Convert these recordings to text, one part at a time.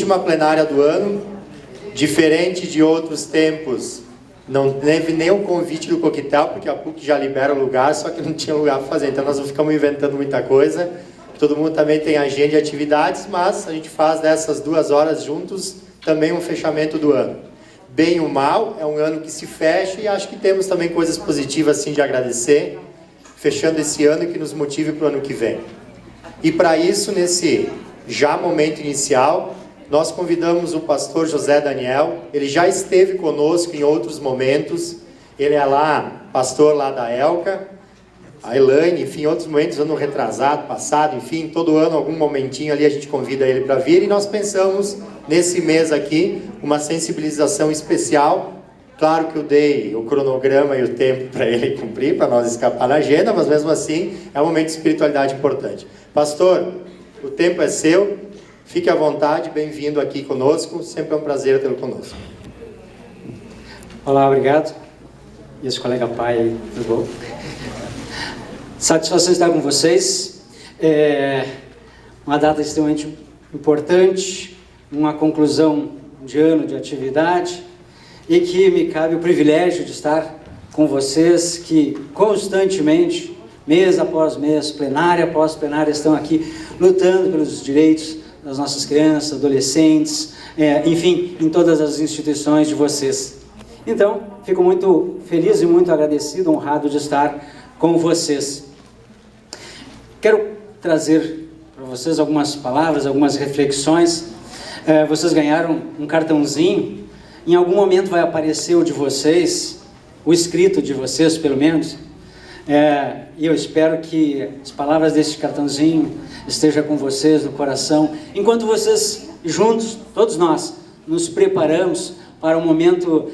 última plenária do ano, diferente de outros tempos, não teve nem o convite do coquetel, porque a PUC já libera o lugar, só que não tinha lugar para fazer, então nós não ficamos inventando muita coisa. Todo mundo também tem agenda de atividades, mas a gente faz dessas 2 horas juntos também um fechamento do ano. Bem ou mal, é um ano que se fecha e acho que temos também coisas positivas assim de agradecer, fechando esse ano e que nos motive para o ano que vem. E para isso, nesse já momento inicial, nós convidamos o pastor José Daniel. Ele já esteve conosco em outros momentos, ele é lá, pastor lá da Elca, a Elaine, enfim, outros momentos, ano retrasado, passado, enfim, todo ano, algum momentinho ali a gente convida ele para vir, e nós pensamos, nesse mês aqui, uma sensibilização especial. Claro que eu dei o cronograma e o tempo para ele cumprir, para nós escapar na agenda, mas mesmo assim, é um momento de espiritualidade importante. Pastor, o tempo é seu, fique à vontade, bem-vindo aqui conosco, sempre é um prazer tê-lo conosco. Olá, obrigado. E esse colega pai, tudo bom? Satisfação estar com vocês. Uma data extremamente importante, uma conclusão de ano de atividade, e que me cabe o privilégio de estar com vocês, que constantemente, mês após mês, plenária após plenária, estão aqui lutando pelos direitos das nossas crianças, adolescentes, enfim, em todas as instituições de vocês. Então, fico muito feliz e muito agradecido, honrado de estar com vocês. Quero trazer para vocês algumas palavras, algumas reflexões. Vocês ganharam um cartãozinho. Em algum momento vai aparecer o de vocês, o escrito de vocês, pelo menos. E eu espero que as palavras desse cartãozinho estejam com vocês no coração, enquanto vocês juntos, todos nós, nos preparamos para o momento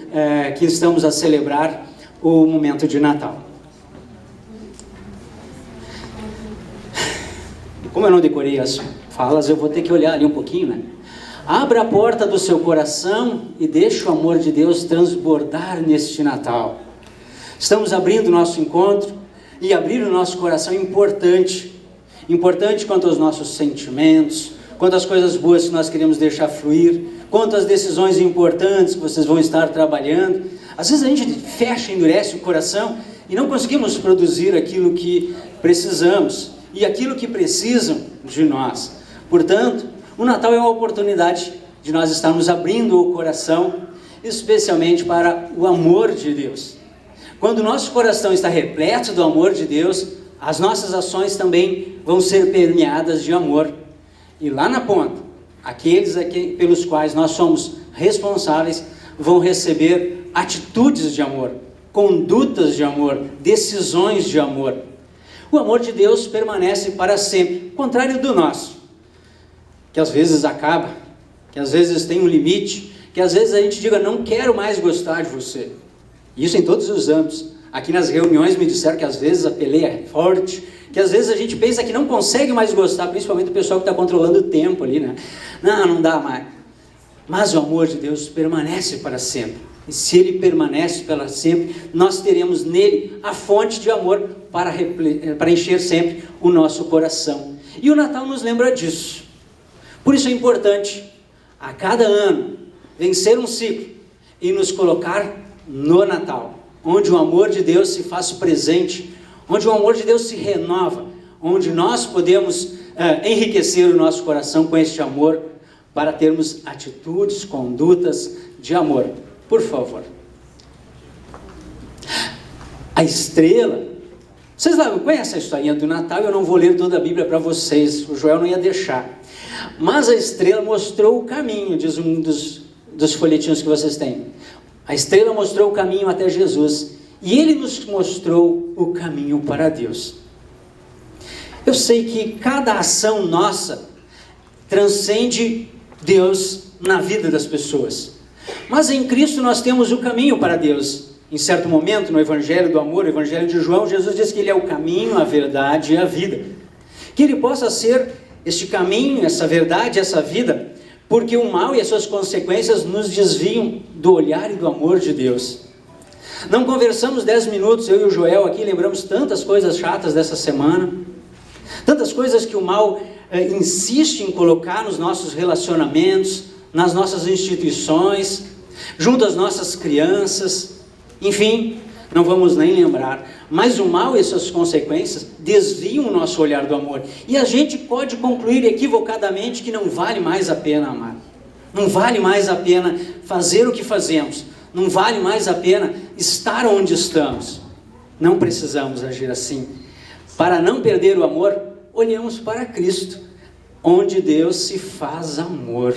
que estamos a celebrar, o momento de Natal. Como eu não decorei as falas, eu vou ter que olhar ali um pouquinho, né? Abra a porta do seu coração e deixe o amor de Deus transbordar neste Natal. Estamos abrindo o nosso encontro, e abrir o nosso coração é importante. Importante quanto aos nossos sentimentos, quanto às coisas boas que nós queremos deixar fluir, quanto às decisões importantes que vocês vão estar trabalhando. Às vezes a gente fecha, endurece o coração e não conseguimos produzir aquilo que precisamos e aquilo que precisam de nós. Portanto, o Natal é uma oportunidade de nós estarmos abrindo o coração, especialmente para o amor de Deus. Quando o nosso coração está repleto do amor de Deus, as nossas ações também vão ser permeadas de amor. E lá na ponta, aqueles pelos quais nós somos responsáveis vão receber atitudes de amor, condutas de amor, decisões de amor. O amor de Deus permanece para sempre, contrário do nosso, que às vezes acaba, que às vezes tem um limite, que às vezes a gente diga, não quero mais gostar de você. Isso em todos os âmbitos. Aqui nas reuniões me disseram que às vezes a peleia é forte, que às vezes a gente pensa que não consegue mais gostar, principalmente o pessoal que está controlando o tempo ali, né? Não dá mais. Mas o amor de Deus permanece para sempre. E se Ele permanece para sempre, nós teremos nele a fonte de amor para encher sempre o nosso coração. E o Natal nos lembra disso. Por isso é importante, a cada ano, vencer um ciclo e nos colocar no Natal, onde o amor de Deus se faz presente, onde o amor de Deus se renova, onde nós podemos enriquecer o nosso coração com este amor, para termos atitudes, condutas de amor. Por favor. A estrela. Vocês conhecem a historinha do Natal? Eu não vou ler toda a Bíblia para vocês, o Joel não ia deixar. Mas a estrela mostrou o caminho, diz um dos folhetinhos que vocês têm. A estrela mostrou o caminho até Jesus, e Ele nos mostrou o caminho para Deus. Eu sei que cada ação nossa transcende Deus na vida das pessoas, mas em Cristo nós temos o caminho para Deus. Em certo momento, no Evangelho do Amor, o Evangelho de João, Jesus diz que Ele é o caminho, a verdade e a vida. Que Ele possa ser este caminho, essa verdade, essa vida, porque o mal e as suas consequências nos desviam do olhar e do amor de Deus. Não conversamos 10 minutos, eu e o Joel aqui, lembramos tantas coisas chatas dessa semana, tantas coisas que o mal insiste em colocar nos nossos relacionamentos, nas nossas instituições, junto às nossas crianças, enfim, não vamos nem lembrar. Mas o mal e suas consequências desviam o nosso olhar do amor. E a gente pode concluir equivocadamente que não vale mais a pena amar. Não vale mais a pena fazer o que fazemos. Não vale mais a pena estar onde estamos. Não precisamos agir assim. Para não perder o amor, olhemos para Cristo, onde Deus se faz amor.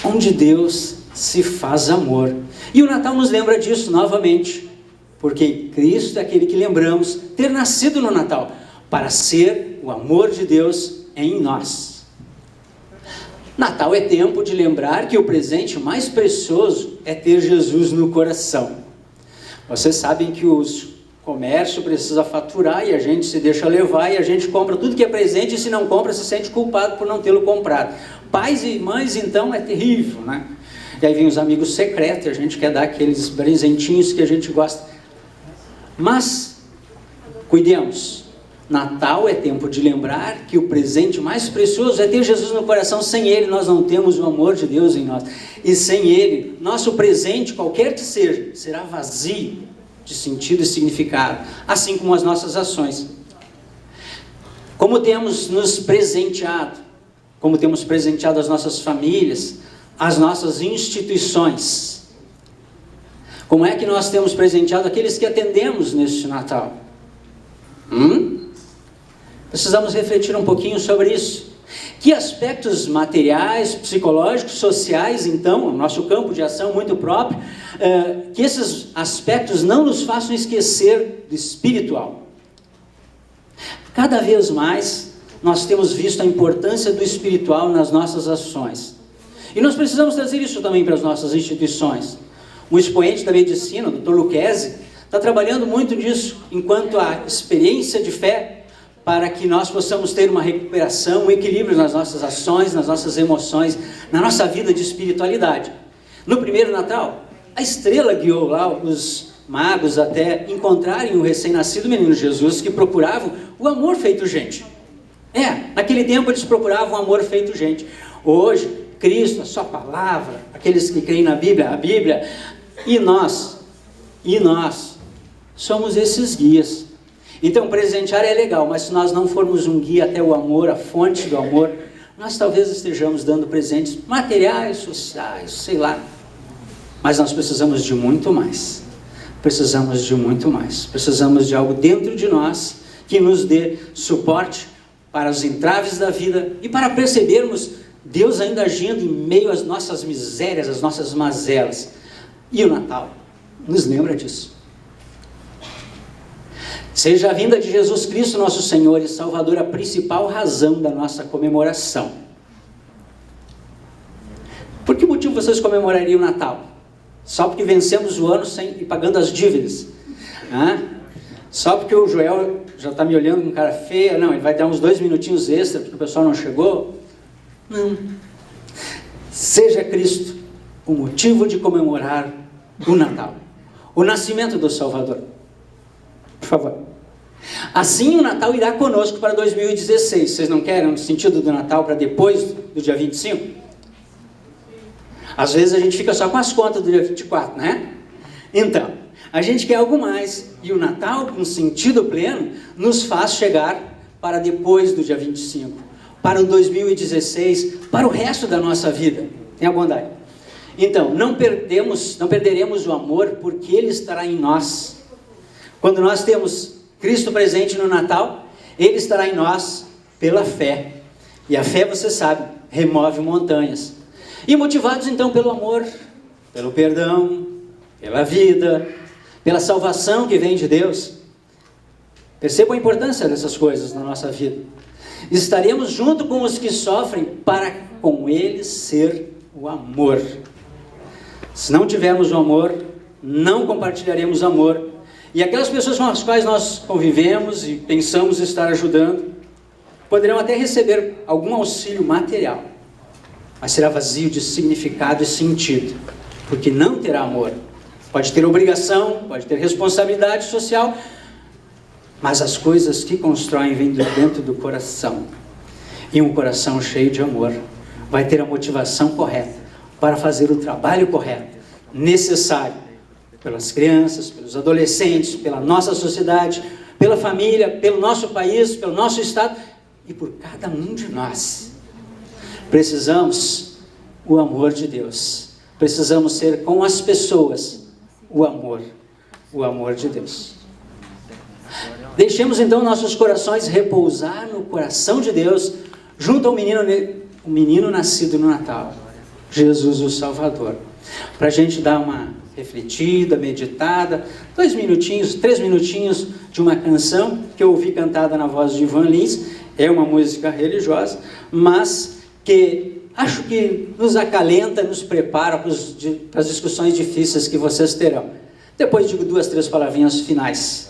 Onde Deus se faz amor. E o Natal nos lembra disso novamente, porque Cristo é aquele que lembramos ter nascido no Natal, para ser o amor de Deus em nós. Natal é tempo de lembrar que o presente mais precioso é ter Jesus no coração. Vocês sabem que o comércio precisa faturar e a gente se deixa levar e a gente compra tudo que é presente e se não compra se sente culpado por não tê-lo comprado. Pais e mães então é terrível, né? E aí vem os amigos secretos e a gente quer dar aqueles presentinhos que a gente gosta. Mas, cuidemos, Natal é tempo de lembrar que o presente mais precioso é ter Jesus no coração. Sem Ele nós não temos o amor de Deus em nós. E sem Ele, nosso presente, qualquer que seja, será vazio de sentido e significado, assim como as nossas ações. Como temos nos presenteado, como temos presenteado as nossas famílias, as nossas instituições. Como é que nós temos presenteado aqueles que atendemos neste Natal? Precisamos refletir um pouquinho sobre isso. Que aspectos materiais, psicológicos, sociais, então, o nosso campo de ação muito próprio, que esses aspectos não nos façam esquecer do espiritual. Cada vez mais, nós temos visto a importância do espiritual nas nossas ações. E nós precisamos trazer isso também para as nossas instituições. Um expoente da medicina, o Dr. Lucchesi, está trabalhando muito nisso, enquanto a experiência de fé, para que nós possamos ter uma recuperação, um equilíbrio nas nossas ações, nas nossas emoções, na nossa vida de espiritualidade. No primeiro Natal, a estrela guiou lá os magos até encontrarem o recém-nascido menino Jesus, que procuravam o amor feito gente. Naquele tempo eles procuravam o amor feito gente. Hoje, Cristo, a sua palavra, aqueles que creem na Bíblia, a Bíblia, e nós somos esses guias. Então, presentear é legal, mas se nós não formos um guia até o amor, a fonte do amor, nós talvez estejamos dando presentes materiais, sociais, sei lá. Mas nós precisamos de muito mais. Precisamos de muito mais. Precisamos de algo dentro de nós que nos dê suporte para os entraves da vida e para percebermos Deus ainda agindo em meio às nossas misérias, às nossas mazelas. E o Natal nos lembra disso. Seja a vinda de Jesus Cristo, nosso Senhor e Salvador, a principal razão da nossa comemoração. Por que motivo vocês comemorariam o Natal? Só porque vencemos o ano e pagando as dívidas? Só porque o Joel já está me olhando com cara feia? Não, ele vai dar uns 2 minutinhos extra porque o pessoal não chegou? Não. Seja Cristo o motivo de comemorar o Natal, o nascimento do Salvador. Por favor. Assim o Natal irá conosco para 2016. Vocês não querem no sentido do Natal para depois do dia 25? Às vezes a gente fica só com as contas do dia 24, né? Então, a gente quer algo mais. E o Natal, com sentido pleno, nos faz chegar para depois do dia 25. Para o 2016, para o resto da nossa vida. Tenha bondade. Então, não perderemos o amor, porque Ele estará em nós. Quando nós temos Cristo presente no Natal, Ele estará em nós pela fé. E a fé, você sabe, remove montanhas. E motivados então pelo amor, pelo perdão, pela vida, pela salvação que vem de Deus. Percebam a importância dessas coisas na nossa vida. Estaremos junto com os que sofrem para com eles ser o amor. Se não tivermos o amor, não compartilharemos amor. E aquelas pessoas com as quais nós convivemos e pensamos estar ajudando, poderão até receber algum auxílio material, mas será vazio de significado e sentido, porque não terá amor. Pode ter obrigação, pode ter responsabilidade social, mas as coisas que constroem vêm de dentro do coração. E um coração cheio de amor vai ter a motivação correta para fazer o trabalho correto, necessário pelas crianças, pelos adolescentes, pela nossa sociedade, pela família, pelo nosso país, pelo nosso estado e por cada um de nós. Precisamos o amor de Deus. Precisamos ser com as pessoas o amor de Deus. Deixemos então nossos corações repousar no coração de Deus, junto ao menino nascido no Natal, Jesus o Salvador. Para a gente dar uma refletida, meditada, 2 minutinhos, 3 minutinhos de uma canção que eu ouvi cantada na voz de Ivan Lins. É uma música religiosa, mas que acho que nos acalenta, nos prepara para as discussões difíceis que vocês terão. Depois digo 2, 3 palavrinhas finais.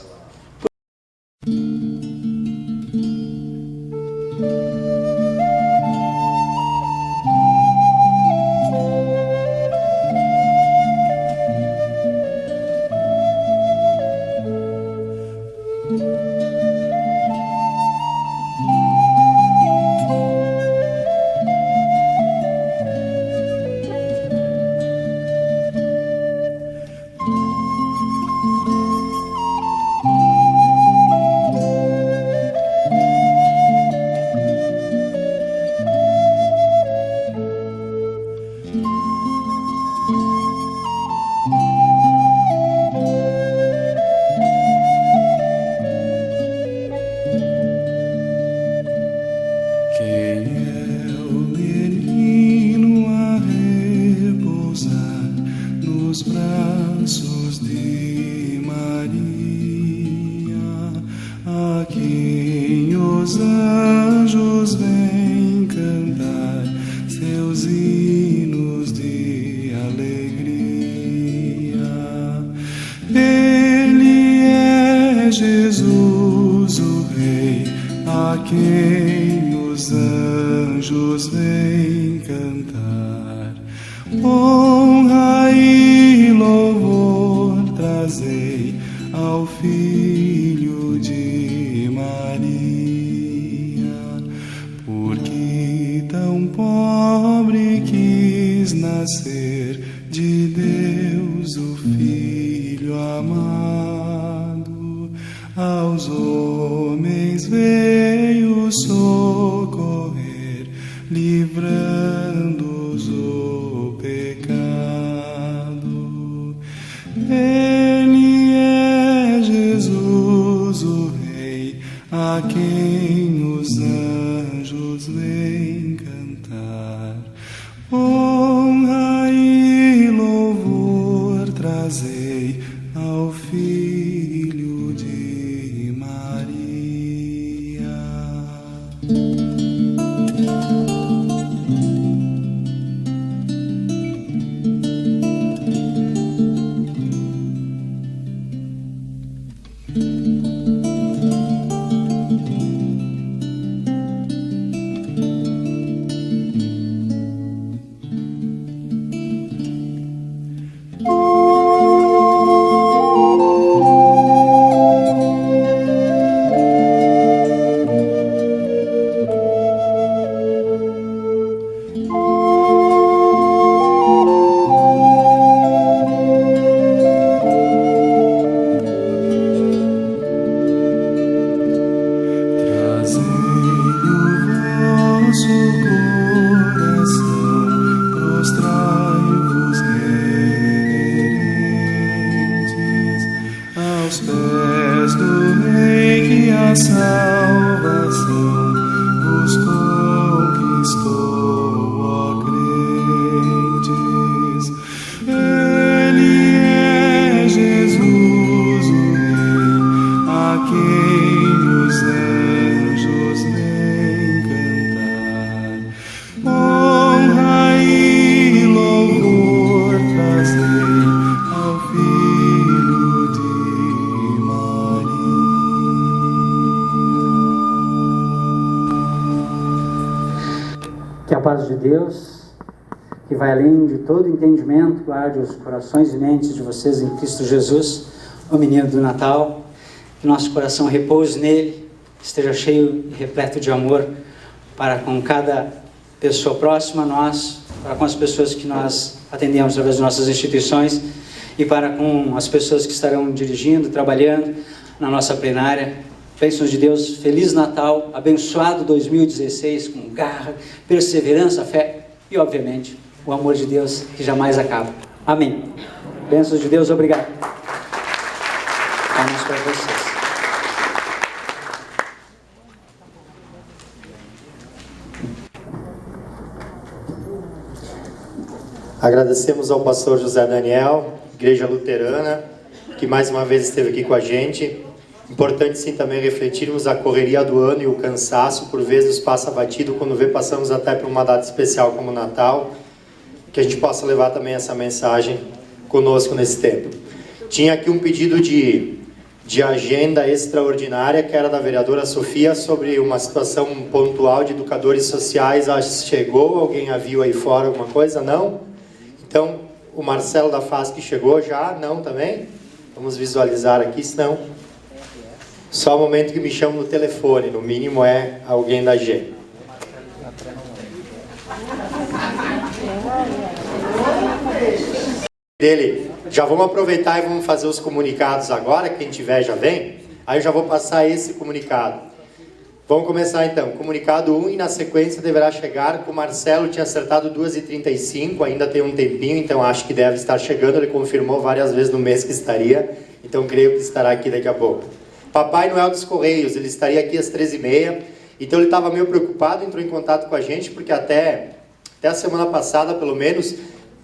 Que a paz de Deus, que vai além de todo entendimento, guarde os corações e mentes de vocês em Cristo Jesus, o menino do Natal, que nosso coração repouse nele, esteja cheio e repleto de amor para com cada pessoa próxima a nós, para com as pessoas que nós atendemos através de nossas instituições e para com as pessoas que estarão dirigindo, trabalhando na nossa plenária. Bênçãos de Deus, Feliz Natal, abençoado 2016, com garra, perseverança, fé e, obviamente, o amor de Deus que jamais acaba. Amém. Bênçãos de Deus, obrigado. Vamos para vocês. Agradecemos ao pastor José Daniel, Igreja Luterana, que mais uma vez esteve aqui com a gente. Importante sim também refletirmos a correria do ano e o cansaço, por vezes nos passa batido, quando passamos até por uma data especial como o Natal, que a gente possa levar também essa mensagem conosco nesse tempo. Tinha aqui um pedido de agenda extraordinária, que era da vereadora Sofia, sobre uma situação pontual de educadores sociais. Chegou? Alguém a viu aí fora alguma coisa? Não? Então, o Marcelo da FASC chegou já? Não também? Vamos visualizar aqui, senão... Só o momento que me chamam no telefone, no mínimo é alguém da G. Dele, já vamos aproveitar e vamos fazer os comunicados agora, quem tiver já vem. Aí eu já vou passar esse comunicado. Vamos começar então. Comunicado 1 e na sequência deverá chegar, que o Marcelo tinha acertado 2h35, ainda tem um tempinho, então acho que deve estar chegando. Ele confirmou várias vezes no mês que estaria, então creio que estará aqui daqui a pouco. Papai Noel dos Correios, ele estaria aqui às 13h30, então ele estava meio preocupado, entrou em contato com a gente, porque até a semana passada, pelo menos,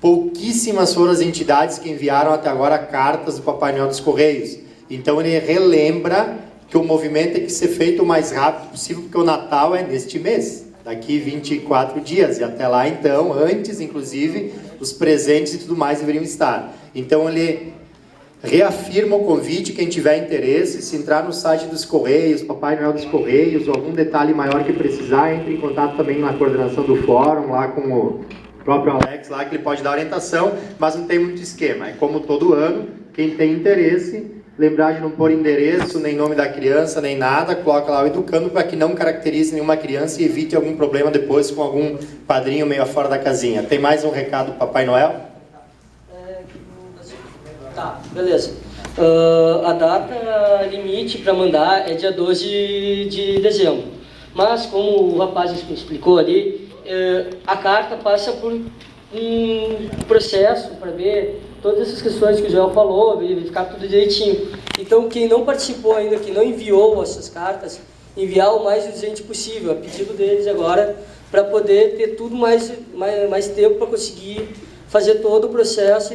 pouquíssimas foram as entidades que enviaram até agora cartas do Papai Noel dos Correios. Então ele relembra que o movimento tem que ser feito o mais rápido possível, porque o Natal é neste mês, daqui 24 dias, e até lá então, antes inclusive, os presentes e tudo mais deveriam estar. Então ele... reafirma o convite, quem tiver interesse, se entrar no site dos Correios, Papai Noel dos Correios, ou algum detalhe maior que precisar, entre em contato também na coordenação do fórum, lá com o próprio Alex, lá que ele pode dar orientação, mas não tem muito esquema. É como todo ano, quem tem interesse, lembrar de não pôr endereço, nem nome da criança, nem nada, coloca lá o educando para que não caracterize nenhuma criança e evite algum problema depois com algum padrinho meio fora da casinha. Tem mais um recado do Papai Noel? Tá, beleza. A data limite para mandar é dia 12 de dezembro. Mas, como o rapaz explicou ali, a carta passa por um processo para ver todas essas questões que o Joel falou, verificar tudo direitinho. Então, quem não participou ainda, que não enviou essas cartas, enviar o mais urgente possível, a pedido deles agora, para poder ter tudo mais tempo para conseguir fazer todo o processo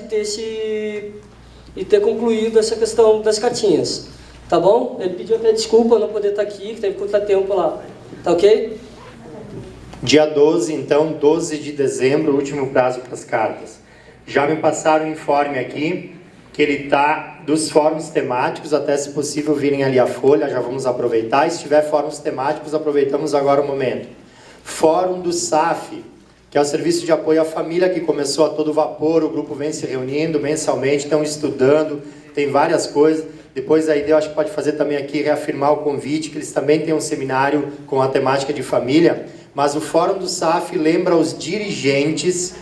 e ter concluído essa questão das cartinhas, tá bom? Ele pediu até desculpa não poder estar aqui, que teve contratempo lá, tá ok? Dia 12, então, 12 de dezembro, último prazo para as cartas. Já me passaram um informe aqui, que ele está dos fóruns temáticos, até se possível virem ali a folha, já vamos aproveitar. E se tiver fóruns temáticos, aproveitamos agora o momento. Fórum do SAF, que é o Serviço de Apoio à Família, que começou a todo vapor, o grupo vem se reunindo mensalmente, estão estudando, tem várias coisas. Depois a ideia, eu acho que pode fazer também aqui, reafirmar o convite, que eles também têm um seminário com a temática de família, mas o Fórum do SAF lembra os dirigentes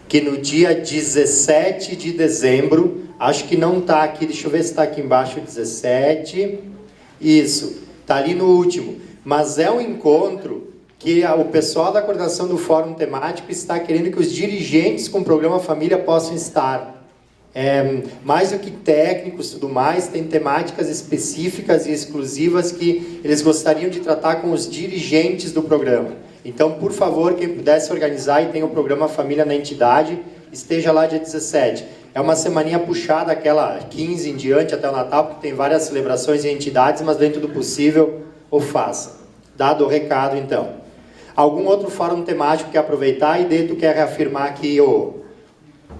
que no dia 17 de dezembro, acho que não está aqui, deixa eu ver se está aqui embaixo, 17, isso, está ali no último, mas é um encontro que o pessoal da coordenação do Fórum Temático está querendo que os dirigentes com o programa Família possam estar. Mais do que técnicos e tudo mais, tem temáticas específicas e exclusivas que eles gostariam de tratar com os dirigentes do programa. Então, por favor, quem pudesse organizar e tem o programa Família na entidade, esteja lá dia 17. É uma semaninha puxada, aquela 15 em diante até o Natal, porque tem várias celebrações e entidades, mas dentro do possível, o faça. Dado o recado, então. Algum outro fórum temático quer aproveitar? E daí tu quer reafirmar aqui o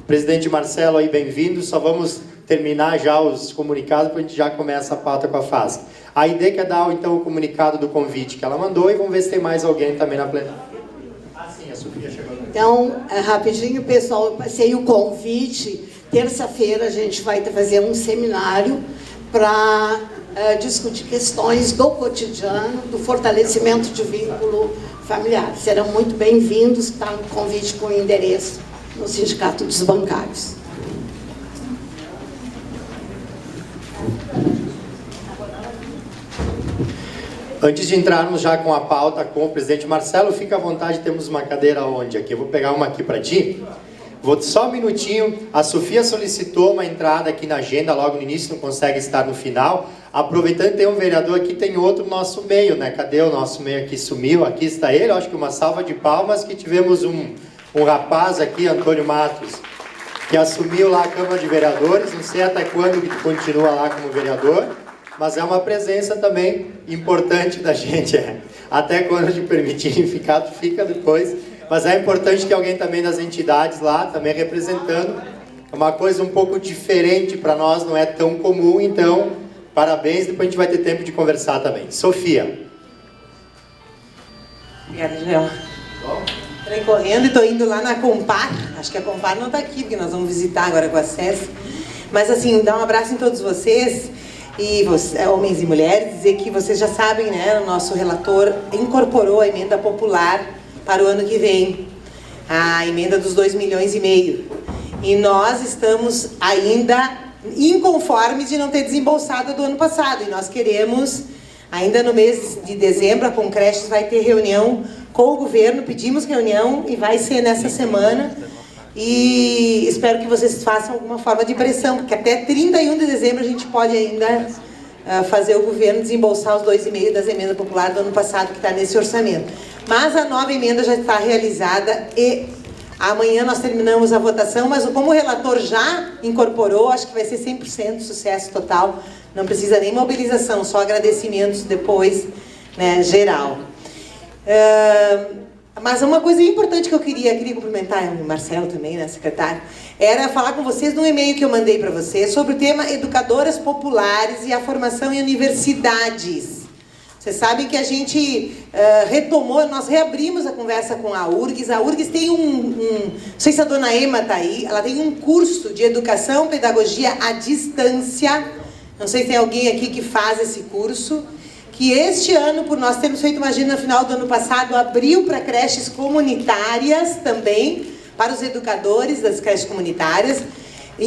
presidente Marcelo aí, bem-vindo. Só vamos terminar já os comunicados, para a gente já começa a pauta com a FASC. A ideia quer dar então o comunicado do convite que ela mandou e vamos ver se tem mais alguém também na plenária. Ah, sim, a Sofia chegou. Então, rapidinho, pessoal, eu passei o convite. Terça-feira a gente vai fazer um seminário para discutir questões do cotidiano, do fortalecimento de vínculo familiar. Serão muito bem-vindos, está no convite com o endereço no Sindicato dos Bancários. Antes de entrarmos já com a pauta com o presidente Marcelo, fica à vontade, temos uma cadeira onde aqui? Eu vou pegar uma aqui para ti. Vou só um minutinho. A Sofia solicitou uma entrada aqui na agenda logo no início, não consegue estar no final. Aproveitando que tem um vereador aqui, tem outro no nosso meio, né? Cadê o nosso meio aqui? Sumiu, aqui está ele. Eu acho que uma salva de palmas que tivemos um rapaz aqui, Antônio Matos, que assumiu lá a Câmara de Vereadores, não sei até quando que continua lá como vereador, mas é uma presença também importante da gente, até quando te permitirem ficar, tu fica depois, mas é importante que alguém também das entidades lá, também representando, é uma coisa um pouco diferente para nós, não é tão comum, então, parabéns, depois a gente vai ter tempo de conversar também. Sofia. Obrigada, Joel. Entrei correndo e estou indo lá na Compar, acho que a Compar não está aqui, porque nós vamos visitar agora com a SES, mas assim, dar um abraço em todos vocês, e homens e mulheres, dizer que vocês já sabem, né, o nosso relator incorporou a emenda popular para o ano que vem, a emenda dos 2,5 milhões, e nós estamos ainda inconformes de não ter desembolsado do ano passado, e nós queremos, ainda no mês de dezembro, a Concreches vai ter reunião com o governo, pedimos reunião, e vai ser nessa semana, e espero que vocês façam alguma forma de pressão, porque até 31 de dezembro a gente pode ainda fazer o governo desembolsar os 2,5 das emendas populares do ano passado, que está nesse orçamento. Mas a nova emenda já está realizada e amanhã nós terminamos a votação, mas como o relator já incorporou, acho que vai ser 100% sucesso total, não precisa nem mobilização, só agradecimentos depois, né, geral. Mas uma coisa importante que eu queria cumprimentar o Marcelo também, né, secretário, era falar com vocês num e-mail que eu mandei para vocês sobre o tema educadoras populares e a formação em universidades. Vocês sabem que a gente retomou, nós reabrimos a conversa com a URGS. A URGS tem não sei se a dona Ema está aí, ela tem um curso de educação, pedagogia à distância, não sei se tem alguém aqui que faz esse curso, que este ano, por nós termos feito uma agenda no final do ano passado, abriu para creches comunitárias também, para os educadores das creches comunitárias,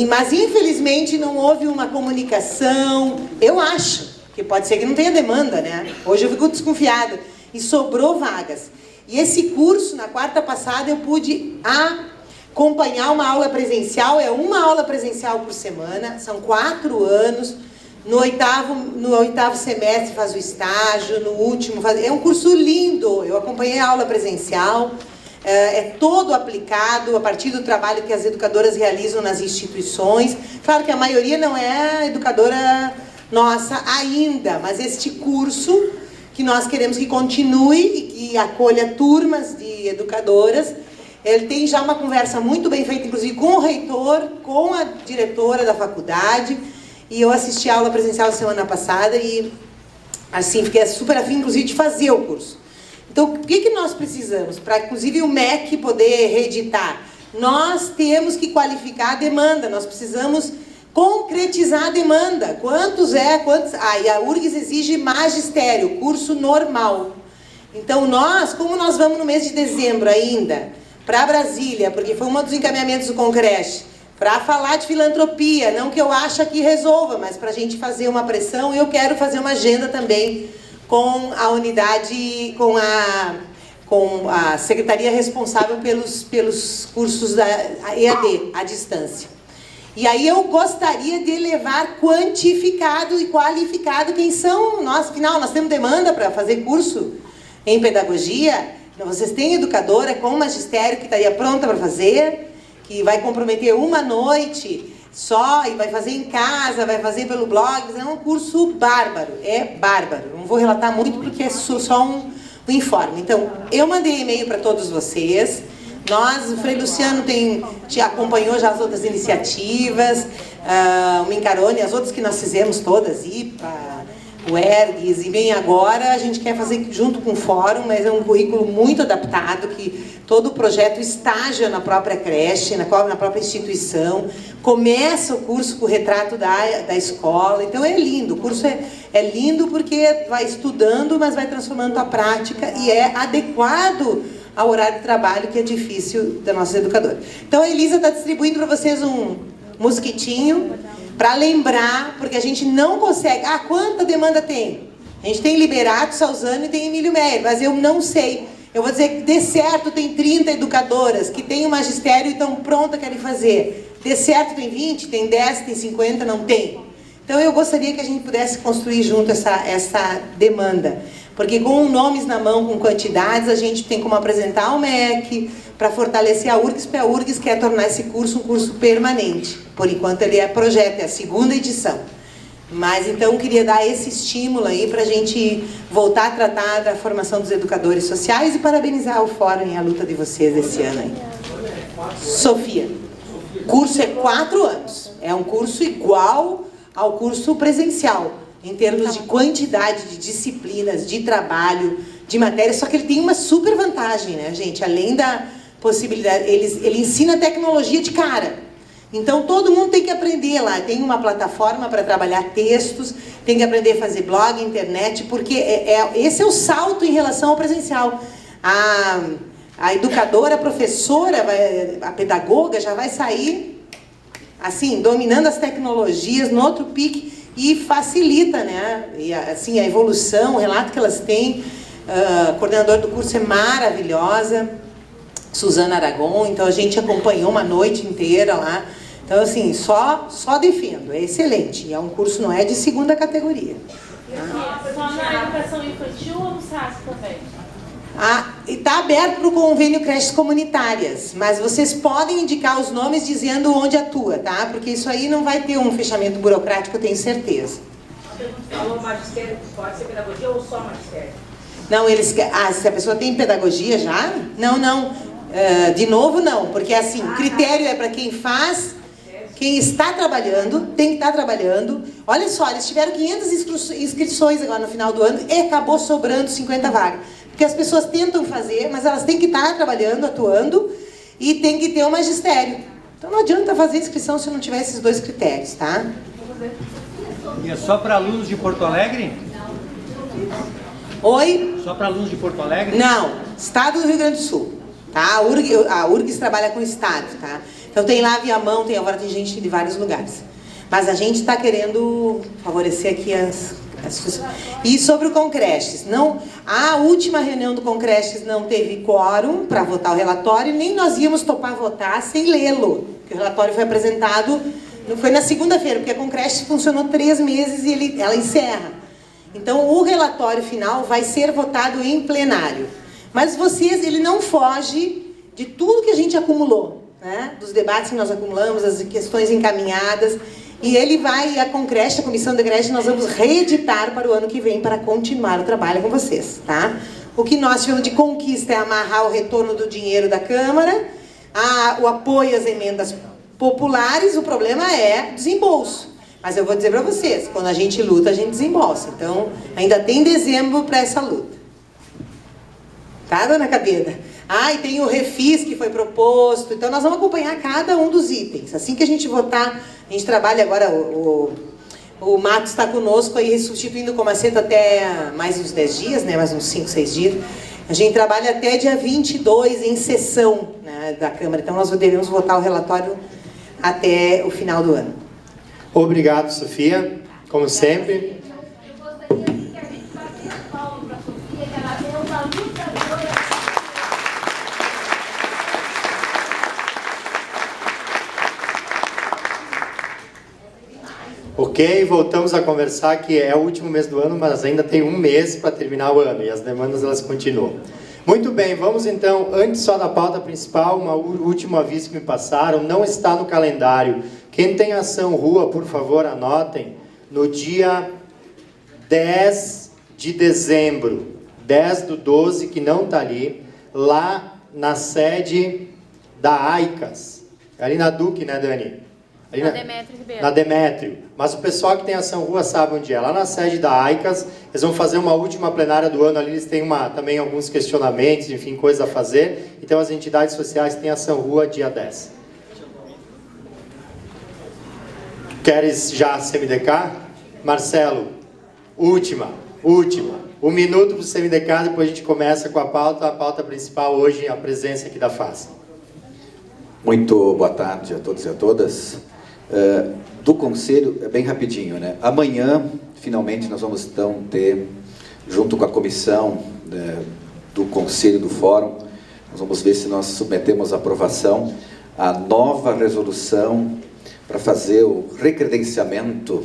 mas infelizmente não houve uma comunicação, eu acho, que pode ser que não tenha demanda, né? Hoje eu fico desconfiada, e sobrou vagas. E esse curso, na quarta passada, eu pude acompanhar uma aula presencial, é uma aula presencial por semana, são 4 anos, no oitavo semestre faz o estágio, no último faz... É um curso lindo, eu acompanhei a aula presencial, é todo aplicado a partir do trabalho que as educadoras realizam nas instituições. Claro que a maioria não é educadora nossa ainda, mas este curso, que nós queremos que continue e que acolha turmas de educadoras, ele tem já uma conversa muito bem feita, inclusive com o reitor, com a diretora da faculdade, e eu assisti a aula presencial semana passada e, assim, fiquei super afim, inclusive, de fazer o curso. Então, o que nós precisamos? Para, inclusive, o MEC poder reeditar. Nós temos que qualificar a demanda, nós precisamos concretizar a demanda. Quantos? E a URGS exige magistério, curso normal. Então, como nós vamos no mês de dezembro ainda, para Brasília, porque foi um dos encaminhamentos do Concreche, para falar de filantropia, não que eu ache que resolva, mas para a gente fazer uma pressão, eu quero fazer uma agenda também com a unidade, com a secretaria responsável pelos cursos da EAD, à distância. E aí eu gostaria de levar quantificado e qualificado quem são nós. Afinal, nós temos demanda para fazer curso em pedagogia, vocês têm educadora com magistério que estaria pronta para fazer, que vai comprometer uma noite só e vai fazer em casa, vai fazer pelo blog, é um curso bárbaro, Não vou relatar muito porque é só um informe. Então, eu mandei e-mail para todos vocês, o Frei Luciano te acompanhou já as outras iniciativas, o Mincarone, as outras que nós fizemos todas, IPA, o ERGS, e bem agora a gente quer fazer junto com o Fórum, mas é um currículo muito adaptado, que todo o projeto estágio na própria creche, na própria instituição, começa o curso com o retrato da escola, então é lindo, o curso é lindo porque vai estudando, mas vai transformando a prática e é adequado ao horário de trabalho, que é difícil da nossa educadora. Então a Elisa está distribuindo para vocês um mosquitinho, para lembrar, porque a gente não consegue... Ah, quanta demanda tem? A gente tem Liberato, Salzano e tem Emílio Meyer, mas eu não sei. Eu vou dizer que dê certo, tem 30 educadoras que têm o magistério e estão prontas, querem fazer. Dê certo, tem 20, tem 10, tem 50, não tem. Então eu gostaria que a gente pudesse construir junto essa demanda. Porque com nomes na mão, com quantidades, a gente tem como apresentar o MEC, para fortalecer a URGS, porque a URGS quer tornar esse curso um curso permanente. Por enquanto ele é projeto, é a 2ª edição. Mas então queria dar esse estímulo aí para a gente voltar a tratar da formação dos educadores sociais e parabenizar o Fórum e a luta de vocês esse ano aí. Sofia, o curso é 4 anos. É um curso igual ao curso presencial, em termos de quantidade de disciplinas, de trabalho, de matérias, só que ele tem uma super vantagem, né, gente? Além da possibilidade, ele ensina tecnologia de cara. Então, todo mundo tem que aprender lá. Tem uma plataforma para trabalhar textos, tem que aprender a fazer blog, internet, porque esse é o salto em relação ao presencial. A educadora, a professora, a pedagoga já vai sair, assim, dominando as tecnologias no outro pique e facilita, né? E, assim, a evolução, o relato que elas têm. A coordenadora do curso é maravilhosa, Suzana Aragon, então a gente acompanhou uma noite inteira lá. Então, assim, só defendo, é excelente. E é um curso, não é de 2ª categoria. Só na educação infantil ou no SAS também? Está aberto para o convênio creches comunitárias, mas vocês podem indicar os nomes dizendo onde atua, tá? Porque isso aí não vai ter um fechamento burocrático, eu tenho certeza. Você falou magistério, pode ser pedagogia ou só magistério? Não, se a pessoa tem pedagogia já? Não. De novo, não. Porque, assim, o critério é para quem faz, quem está trabalhando, tem que estar trabalhando. Olha só, eles tiveram 500 inscrições agora no final do ano e acabou sobrando 50 vagas. Porque as pessoas tentam fazer, mas elas têm que estar trabalhando, atuando, e tem que ter o magistério. Então não adianta fazer inscrição se não tiver esses 2 critérios, tá? E é só para alunos de Porto Alegre? Oi? Só para alunos de Porto Alegre? Não, Estado do Rio Grande do Sul. Tá? A URGS trabalha com o Estado, tá? Então tem lá Viamão, agora tem gente de vários lugares. Mas a gente está querendo favorecer aqui as pessoas. E sobre o Concreches, a última reunião do Concreches não teve quórum para votar o relatório, nem nós íamos topar votar sem lê-lo. Porque o relatório foi apresentado, foi na segunda-feira, porque a Concreches funcionou 3 meses e ela encerra. Então o relatório final vai ser votado em plenário. Mas ele não foge de tudo que a gente acumulou, né? Dos debates que nós acumulamos, as questões encaminhadas. E ele vai, a comissão de creche, nós vamos reeditar para o ano que vem para continuar o trabalho com vocês, tá? O que nós tivemos de conquista é amarrar o retorno do dinheiro da Câmara, o apoio às emendas populares, o problema é desembolso. Mas eu vou dizer para vocês, quando a gente luta, a gente desembolsa. Então, ainda tem dezembro para essa luta. Tá, dona Cabeda? E tem o refis que foi proposto. Então, nós vamos acompanhar cada um dos itens. Assim que a gente votar, a gente trabalha agora, o Matos está conosco aí, substituindo o Comaceta até mais uns 10 dias, né? Mais uns 5, 6 dias. A gente trabalha até dia 22 em sessão, né, da Câmara. Então, nós devemos votar o relatório até o final do ano. Obrigado, Sofia, como sempre. Eu gostaria que a gente batesse palma para a Sofia, que ela é uma lutadora. Ok, voltamos a conversar que é o último mês do ano, mas ainda tem um mês para terminar o ano e as demandas elas continuam. Muito bem, vamos então, antes só da pauta principal, um último aviso que me passaram, não está no calendário. Quem tem ação rua, por favor, anotem, no dia 10 de dezembro, 10/12, que não está ali, lá na sede da AICAS, ali na Duque, né, Dani? Ali Na Demétrio Ribeiro. Na Demétrio. Mas o pessoal que tem Ação Rua sabe onde é. Lá na sede da AICAS, eles vão fazer uma última plenária do ano ali, eles têm também alguns questionamentos, enfim, coisas a fazer. Então as entidades sociais têm Ação Rua dia 10. Queres já CMDK? Marcelo, última. 1 minuto para o CMDK, depois a gente começa com a pauta principal hoje, a presença aqui da FAS. Muito boa tarde a todos e a todas. Do Conselho, é bem rapidinho, né? Amanhã, finalmente, nós vamos então ter, junto com a comissão do Conselho do Fórum, nós vamos ver se nós submetemos à aprovação a nova resolução para fazer o recredenciamento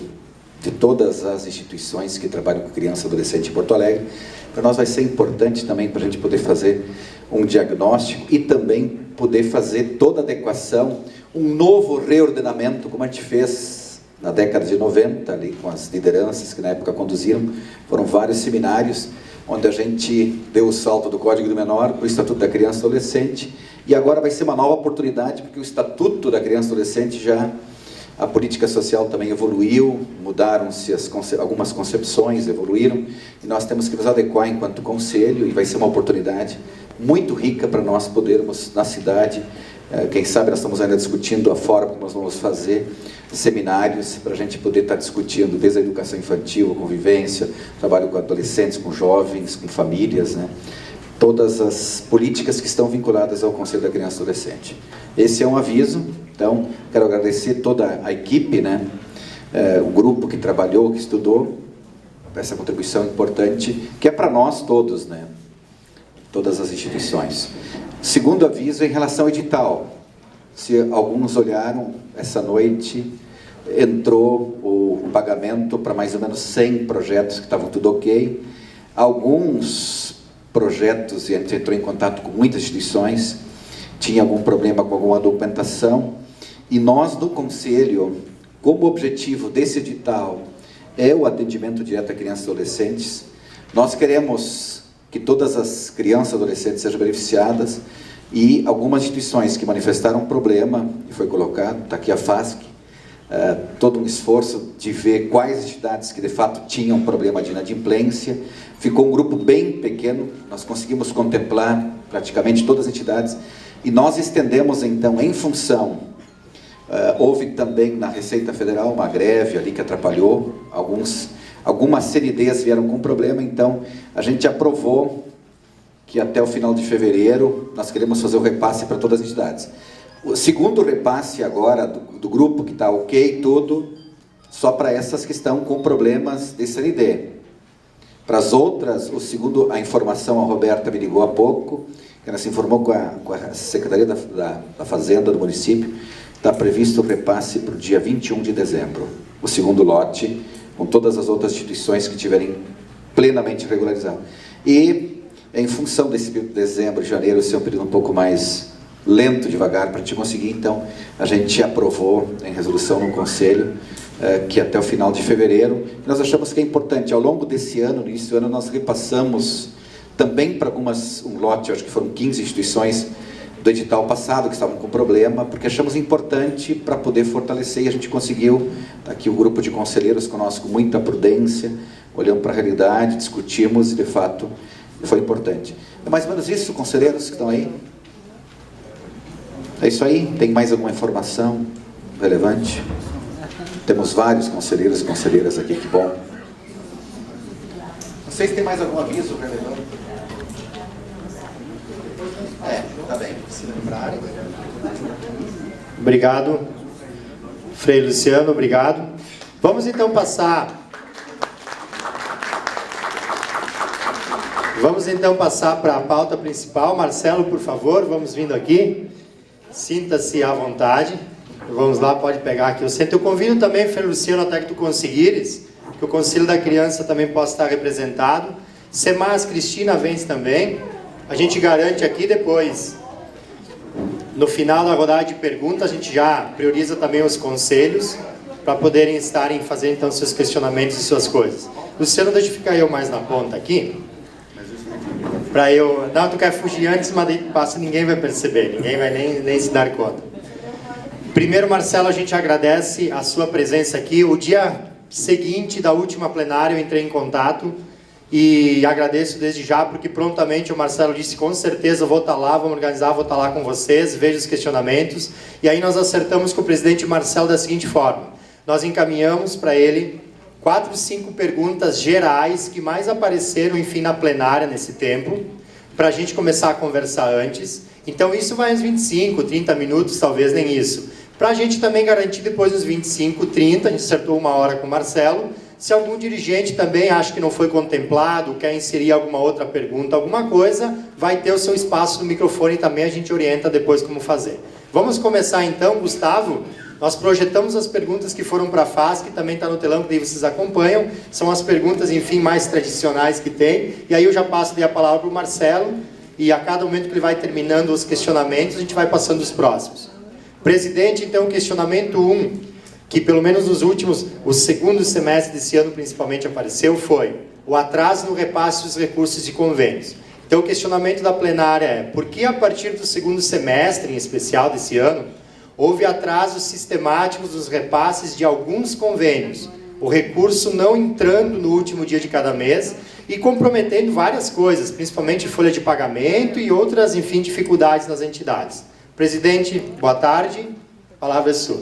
de todas as instituições que trabalham com criança e adolescente em Porto Alegre. Para nós vai ser importante também para a gente poder fazer um diagnóstico e também poder fazer toda a adequação, um novo reordenamento, como a gente fez na década de 90, ali com as lideranças que na época conduziram. Foram vários seminários onde a gente deu o salto do Código do Menor para o Estatuto da Criança e Adolescente, e agora vai ser uma nova oportunidade, porque o Estatuto da Criança e Adolescente já... A política social também evoluiu, mudaram-se algumas concepções, evoluíram, e nós temos que nos adequar enquanto conselho, e vai ser uma oportunidade muito rica para nós podermos, na cidade, quem sabe nós estamos ainda discutindo a forma como nós vamos fazer seminários para a gente poder estar discutindo desde a educação infantil, a convivência, trabalho com adolescentes, com jovens, com famílias, né? Todas as políticas que estão vinculadas ao Conselho da Criança e Adolescente. Esse é um aviso, então quero agradecer toda a equipe, né? O grupo que trabalhou, que estudou, essa contribuição importante, que é para nós todos, né? Todas as instituições. Segundo aviso, em relação ao edital, se alguns olharam, essa noite entrou o pagamento para mais ou menos 100 projetos que estavam tudo ok. Alguns projetos, e a gente entrou em contato com muitas instituições, tinha algum problema com alguma documentação, e nós do Conselho, como objetivo desse edital é o atendimento direto a crianças e adolescentes, nós queremos que todas as crianças e adolescentes sejam beneficiadas, e algumas instituições que manifestaram um problema, e foi colocado, está aqui a FASC, todo um esforço de ver quais entidades que de fato tinham problema de inadimplência. Ficou um grupo bem pequeno, nós conseguimos contemplar praticamente todas as entidades, e nós estendemos então, em função, houve também na Receita Federal uma greve ali que atrapalhou, algumas CNDs vieram com problema, então a gente aprovou que até o final de fevereiro nós queremos fazer o repasse para todas as entidades. O segundo repasse agora do grupo que está ok, tudo, só para essas que estão com problemas de CND. Para as outras, a informação, a Roberta me ligou há pouco, que ela se informou com a Secretaria da Fazenda do município, está previsto o repasse para o dia 21 de dezembro, o segundo lote, com todas as outras instituições que tiverem plenamente regularizado. E, em função desse período de dezembro e janeiro, ser um período um pouco mais lento, devagar, para a gente conseguir, então, a gente aprovou em resolução no Conselho, que até o final de fevereiro, nós achamos que é importante, ao longo desse ano, no início do ano, nós repassamos também para um lote, acho que foram 15 instituições do edital passado que estavam com problema, porque achamos importante para poder fortalecer, e a gente conseguiu, aqui o grupo de conselheiros conosco, com muita prudência, olhando para a realidade, discutimos, e de fato foi importante. É mais ou menos isso, conselheiros que estão aí? É isso aí? Tem mais alguma informação relevante? Temos vários conselheiros e conselheiras aqui, que bom. Vocês têm mais algum aviso relevante? Tá bem, se lembrarem. Obrigado. Frei Luciano, obrigado. Vamos então passar para a pauta principal. Marcelo, por favor, vamos vindo aqui. Sinta-se à vontade. Vamos lá, pode pegar aqui o centro. Eu convido também, Frei Luciano, até que tu conseguires, que o Conselho da Criança também possa estar representado. Semas Cristina vence também. A gente garante aqui depois, no final da rodada de perguntas, a gente já prioriza também os conselhos, para poderem fazer então seus questionamentos e suas coisas. Luciano, deixa eu ficar eu mais na ponta aqui. Para eu... Não, tu quer fugir antes, mas daí passa, ninguém vai perceber, ninguém vai nem se dar conta. Primeiro, Marcelo, a gente agradece a sua presença aqui. O dia seguinte da última plenária eu entrei em contato e agradeço desde já, porque prontamente o Marcelo disse, com certeza vou estar lá, vamos organizar, vou estar lá com vocês, vejo os questionamentos. E aí nós acertamos com o presidente Marcelo da seguinte forma: nós encaminhamos para ele 4, 5 perguntas gerais que mais apareceram, enfim, na plenária nesse tempo, para a gente começar a conversar antes. Então isso vai uns 25, 30 minutos, talvez nem isso. Para a gente também garantir depois uns 25, 30, a gente acertou 1 hora com o Marcelo. Se algum dirigente também acha que não foi contemplado, quer inserir alguma outra pergunta, alguma coisa, vai ter o seu espaço no microfone também, a gente orienta depois como fazer. Vamos começar então, Gustavo. Nós projetamos as perguntas que foram para a FASC, que também está no telão, que daí vocês acompanham. São as perguntas, enfim, mais tradicionais que tem. E aí eu já passo a palavra para o Marcelo, e a cada momento que ele vai terminando os questionamentos, a gente vai passando os próximos. Presidente, então, questionamento 1, que pelo menos nos últimos, o segundo semestre desse ano principalmente apareceu, foi o atraso no repasse dos recursos de convênios. Então o questionamento da plenária é: por que a partir do segundo semestre, em especial desse ano, houve atrasos sistemáticos dos repasses de alguns convênios, o recurso não entrando no último dia de cada mês e comprometendo várias coisas, principalmente folha de pagamento e outras, enfim, dificuldades nas entidades. Presidente, boa tarde, a palavra é sua.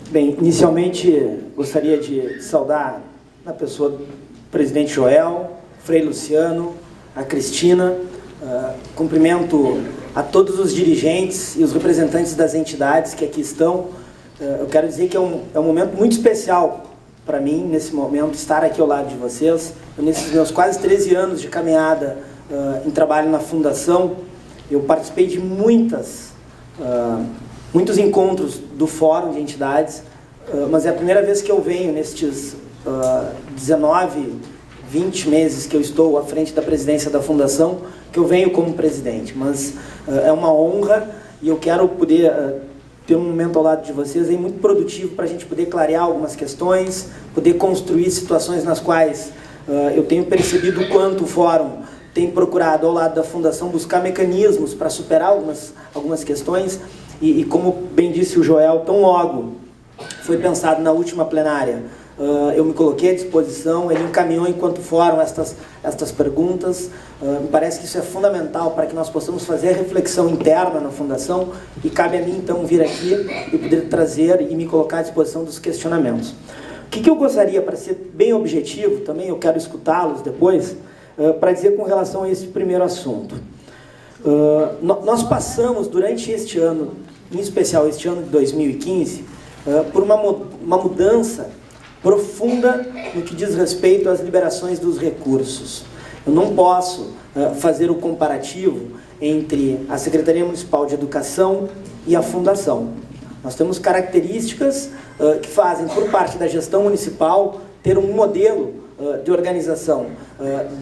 Bem, inicialmente gostaria de saudar a pessoa do presidente Joel, Frei Luciano, a Cristina, cumprimento a todos os dirigentes e os representantes das entidades que aqui estão. Eu quero dizer que é um momento muito especial para mim, nesse momento, estar aqui ao lado de vocês. Nesses meus quase 13 anos de caminhada em trabalho na Fundação, eu participei de muitos encontros do Fórum de Entidades, mas é a primeira vez que eu venho nestes 19, 20 meses que eu estou à frente da presidência da Fundação, que eu venho como presidente. Mas é uma honra e eu quero poder ter um momento ao lado de vocês aí muito produtivo para a gente poder clarear algumas questões, poder construir situações nas quais eu tenho percebido o quanto o Fórum tem procurado, ao lado da Fundação, buscar mecanismos para superar algumas questões. E como bem disse o Joel, tão logo foi pensado na última plenária, eu me coloquei à disposição, ele encaminhou enquanto fórum estas perguntas. Me parece que isso é fundamental para que nós possamos fazer a reflexão interna na Fundação, e cabe a mim então vir aqui e poder trazer e me colocar à disposição dos questionamentos. O que eu gostaria, para ser bem objetivo, também eu quero escutá-los depois, para dizer com relação a esse primeiro assunto. Nós passamos durante este ano, em especial este ano de 2015, por uma mudança profunda no que diz respeito às liberações dos recursos. Eu não posso fazer o comparativo entre a Secretaria Municipal de Educação e a Fundação. Nós temos características que fazem, por parte da gestão municipal, ter um modelo de organização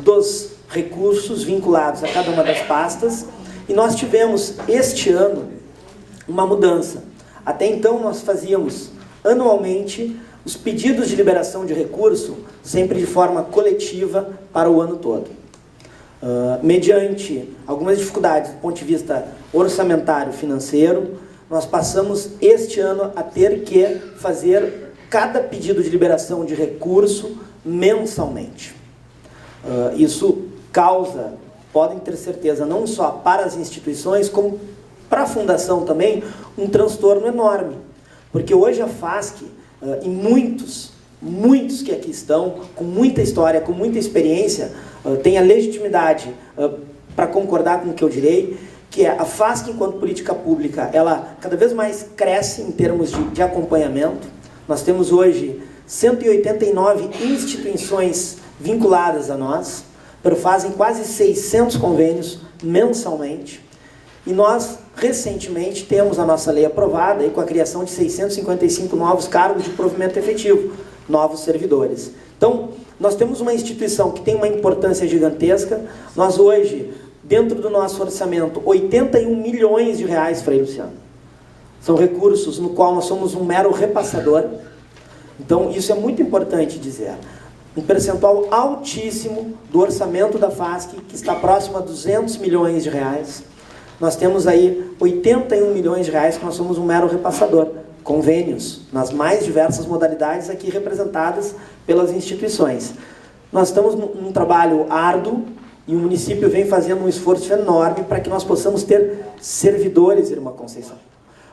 dos recursos vinculados a cada uma das pastas, e nós tivemos este ano uma mudança. Até então nós fazíamos anualmente os pedidos de liberação de recurso sempre de forma coletiva para o ano todo. Mediante algumas dificuldades do ponto de vista orçamentário financeiro, nós passamos este ano a ter que fazer cada pedido de liberação de recurso mensalmente. Isso causa, podem ter certeza, não só para as instituições, como para a Fundação também, um transtorno enorme. Porque hoje a FASC, e muitos que aqui estão, com muita história, com muita experiência, têm a legitimidade para concordar com o que eu direi, que é a FASC, enquanto política pública, ela cada vez mais cresce em termos de acompanhamento. Nós temos hoje 189 instituições vinculadas a nós, fazem quase 600 convênios mensalmente, e nós, recentemente, temos a nossa lei aprovada, e com a criação de 655 novos cargos de provimento efetivo, novos servidores. Então, nós temos uma instituição que tem uma importância gigantesca. Nós hoje, dentro do nosso orçamento, 81 milhões de reais, Frei Luciano. São recursos no qual nós somos um mero repassador. Então, isso é muito importante dizer. Um percentual altíssimo do orçamento da FASC, que está próximo a 200 milhões de reais. nós temos aí 81 milhões de reais que nós somos um mero repassador. Convênios, nas mais diversas modalidades aqui representadas pelas instituições. Nós estamos num trabalho árduo e o município vem fazendo um esforço enorme para que nós possamos ter servidores, irmã Conceição.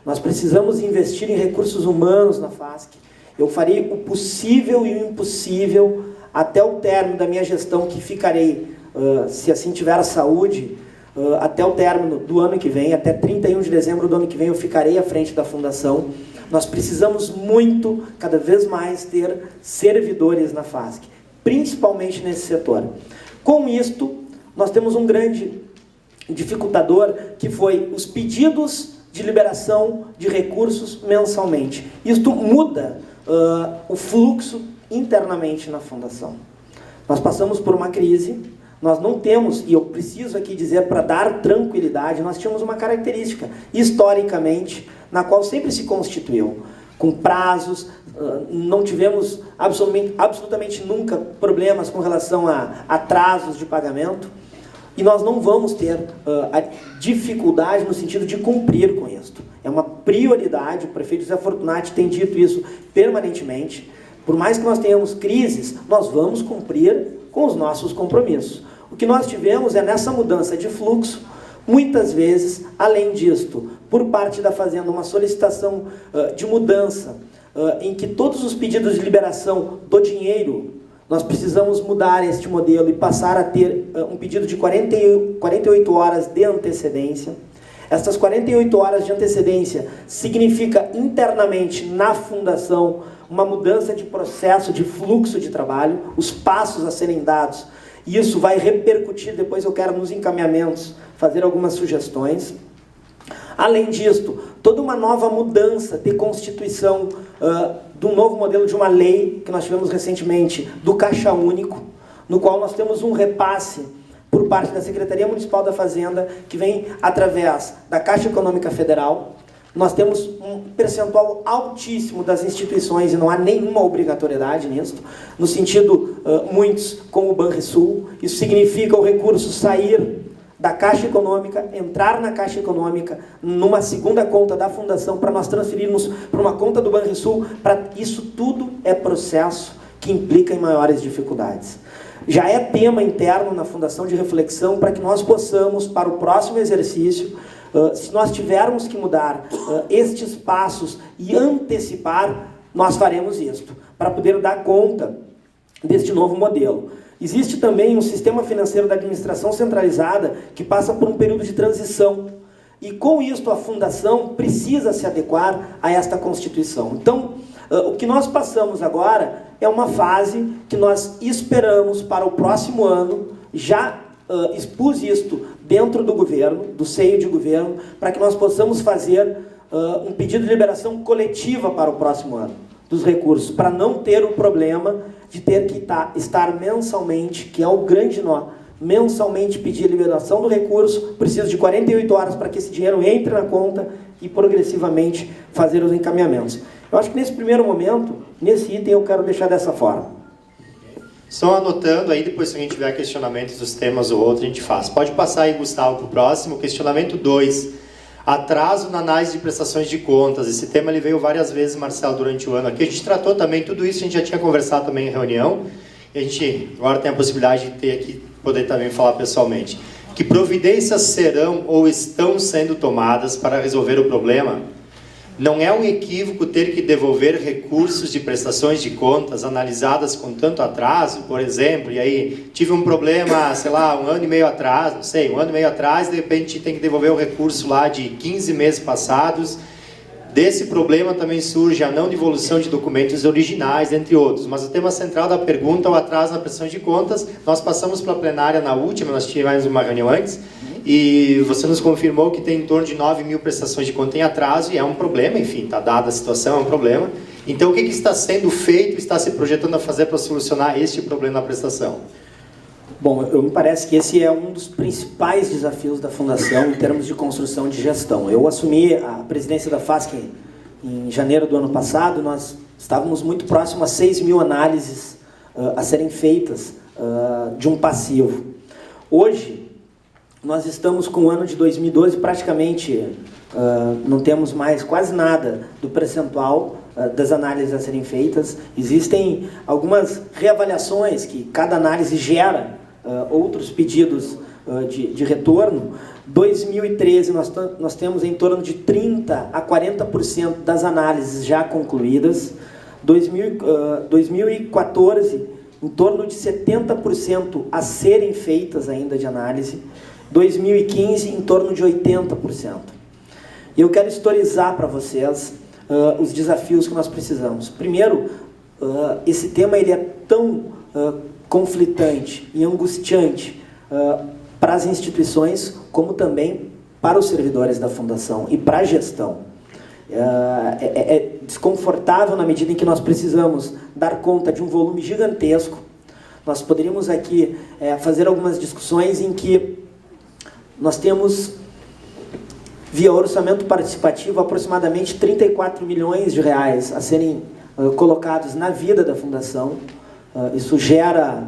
Nós precisamos investir em recursos humanos na FASC. Eu farei o possível e o impossível até o término da minha gestão, que ficarei, se assim tiver a saúde, até o término do ano que vem, até 31 de dezembro do ano que vem, eu ficarei à frente da Fundação. Nós precisamos muito, cada vez mais, ter servidores na FASC, principalmente nesse setor. Com isto, nós temos um grande dificultador, que foi os pedidos de liberação de recursos mensalmente. Isto muda o fluxo internamente na Fundação. Nós passamos por uma crise, nós não temos, e eu preciso aqui dizer para dar tranquilidade, nós tínhamos uma característica, historicamente, na qual sempre se constituiu, com prazos, não tivemos absolutamente nunca problemas com relação a atrasos de pagamento, e nós não vamos ter a dificuldade no sentido de cumprir com isso. É uma prioridade, o prefeito José Fortunati tem dito isso permanentemente. Por mais que nós tenhamos crises, nós vamos cumprir com os nossos compromissos. O que nós tivemos é, nessa mudança de fluxo, muitas vezes, além disto, por parte da Fazenda, uma solicitação de mudança, em que todos os pedidos de liberação do dinheiro, nós precisamos mudar este modelo e passar a ter um pedido de 48 horas de antecedência. Essas 48 horas de antecedência significa internamente na Fundação uma mudança de processo, de fluxo de trabalho, os passos a serem dados. E isso vai repercutir, depois eu quero nos encaminhamentos fazer algumas sugestões. Além disto, toda uma nova mudança de constituição de um novo modelo de uma lei que nós tivemos recentemente, do Caixa Único, no qual nós temos um repasse por parte da Secretaria Municipal da Fazenda, que vem através da Caixa Econômica Federal. Nós temos um percentual altíssimo das instituições, e não há nenhuma obrigatoriedade nisso, no sentido, muitos, como o Banrisul. Isso significa o recurso sair da Caixa Econômica, entrar na Caixa Econômica, numa segunda conta da Fundação, para nós transferirmos para uma conta do Banrisul. Isso tudo é processo que implica em maiores dificuldades. Já é tema interno na Fundação de reflexão para que nós possamos, para o próximo exercício, se nós tivermos que mudar estes passos e antecipar, nós faremos isto, para poder dar conta deste novo modelo. Existe também um sistema financeiro da administração centralizada que passa por um período de transição. E com isto a Fundação precisa se adequar a esta Constituição. Então, o que nós passamos agora é uma fase que nós esperamos para o próximo ano. Já expus isto dentro do governo, do seio de governo, para que nós possamos fazer um pedido de liberação coletiva para o próximo ano dos recursos, para não ter o problema de ter que estar mensalmente, que é o grande nó, mensalmente pedir liberação do recurso, preciso de 48 horas para que esse dinheiro entre na conta e progressivamente fazer os encaminhamentos. Eu acho que nesse primeiro momento, nesse item, eu quero deixar dessa forma. Só anotando aí, depois se a gente tiver questionamentos dos temas ou outro, a gente faz. Pode passar aí, Gustavo, para o próximo. Questionamento 2. Atraso na análise de prestações de contas. Esse tema ele veio várias vezes, Marcelo, durante o ano aqui. A gente tratou também, tudo isso a gente já tinha conversado também em reunião. E a gente agora tem a possibilidade de ter aqui, poder também falar pessoalmente. Que providências serão ou estão sendo tomadas para resolver o problema? Não é um equívoco ter que devolver recursos de prestações de contas analisadas com tanto atraso, por exemplo, e aí tive um problema, sei lá, um ano e meio atrás, não sei, um ano e meio atrás, de repente tem que devolver o recurso lá de 15 meses passados. Desse problema também surge a não devolução de documentos originais, entre outros. Mas o tema central da pergunta é o atraso na prestação de contas. Nós passamos para a plenária na última, nós tivemos uma reunião antes, e você nos confirmou que tem em torno de 9 mil prestações de conta em atraso, e é um problema, enfim, está dada a situação, é um problema. Então, o que está sendo feito, está se projetando a fazer para solucionar este problema na prestação? Bom, me parece que esse é um dos principais desafios da Fundação em termos de construção de gestão. Eu assumi a presidência da FASC em janeiro do ano passado, nós estávamos muito próximos a 6 mil análises a serem feitas de um passivo. Hoje, nós estamos com o ano de 2012 praticamente, não temos mais quase nada do percentual das análises a serem feitas. Existem algumas reavaliações que cada análise gera outros pedidos de retorno. 2013 nós temos em torno de 30% a 40% das análises já concluídas. 2014, em torno de 70% a serem feitas ainda de análise. 2015, em torno de 80%. E eu quero historizar para vocês os desafios que nós precisamos. Primeiro, esse tema ele é tão conflitante e angustiante para as instituições, como também para os servidores da Fundação e para a gestão. É desconfortável na medida em que nós precisamos dar conta de um volume gigantesco. Nós poderíamos aqui fazer algumas discussões em que nós temos, via orçamento participativo, aproximadamente 34 milhões de reais a serem colocados na vida da Fundação. Isso gera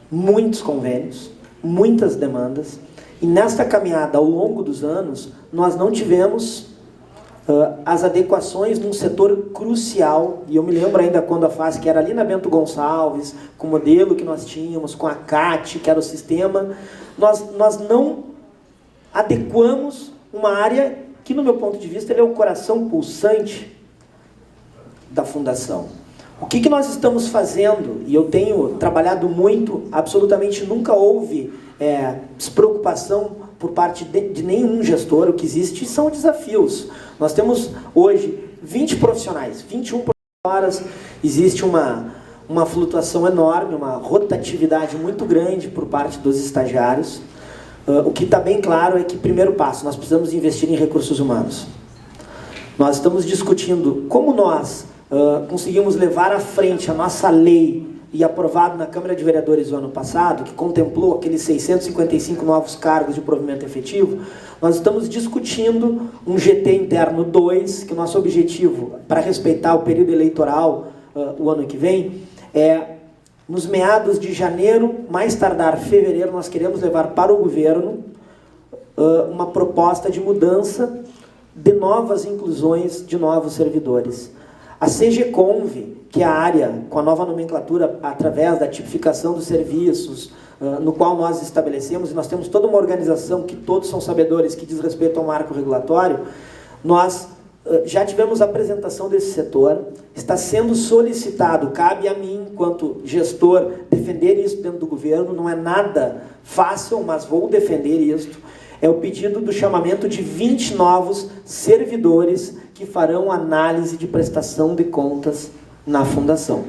muitos convênios, muitas demandas, e nesta caminhada, ao longo dos anos, nós não tivemos as adequações num setor crucial, e eu me lembro ainda quando a FASC, que era ali na Bento Gonçalves, com o modelo que nós tínhamos, com a CAT, que era o sistema, nós não adequamos uma área que, no meu ponto de vista, ele é o coração pulsante da Fundação. O que nós estamos fazendo, e eu tenho trabalhado muito, absolutamente nunca houve despreocupação por parte de nenhum gestor. O que existe são desafios. Nós temos hoje 20 profissionais, 21 horas, existe uma flutuação enorme, uma rotatividade muito grande por parte dos estagiários. O que está bem claro é que, primeiro passo, nós precisamos investir em recursos humanos. Nós estamos discutindo como nós conseguimos levar à frente a nossa lei, e aprovado na Câmara de Vereadores no ano passado, que contemplou aqueles 655 novos cargos de provimento efetivo. Nós estamos discutindo um GT interno 2, que o nosso objetivo, para respeitar o período eleitoral o ano que vem, nos meados de janeiro, mais tardar fevereiro, nós queremos levar para o governo uma proposta de mudança de novas inclusões de novos servidores. A CGConv, que é a área com a nova nomenclatura através da tipificação dos serviços, no qual nós estabelecemos, e nós temos toda uma organização que todos são sabedores que diz respeito ao marco regulatório, nós já tivemos a apresentação desse setor, está sendo solicitado, cabe a mim, enquanto gestor, defender isso dentro do governo, não é nada fácil, mas vou defender isso. É o pedido do chamamento de 20 novos servidores que farão análise de prestação de contas na Fundação.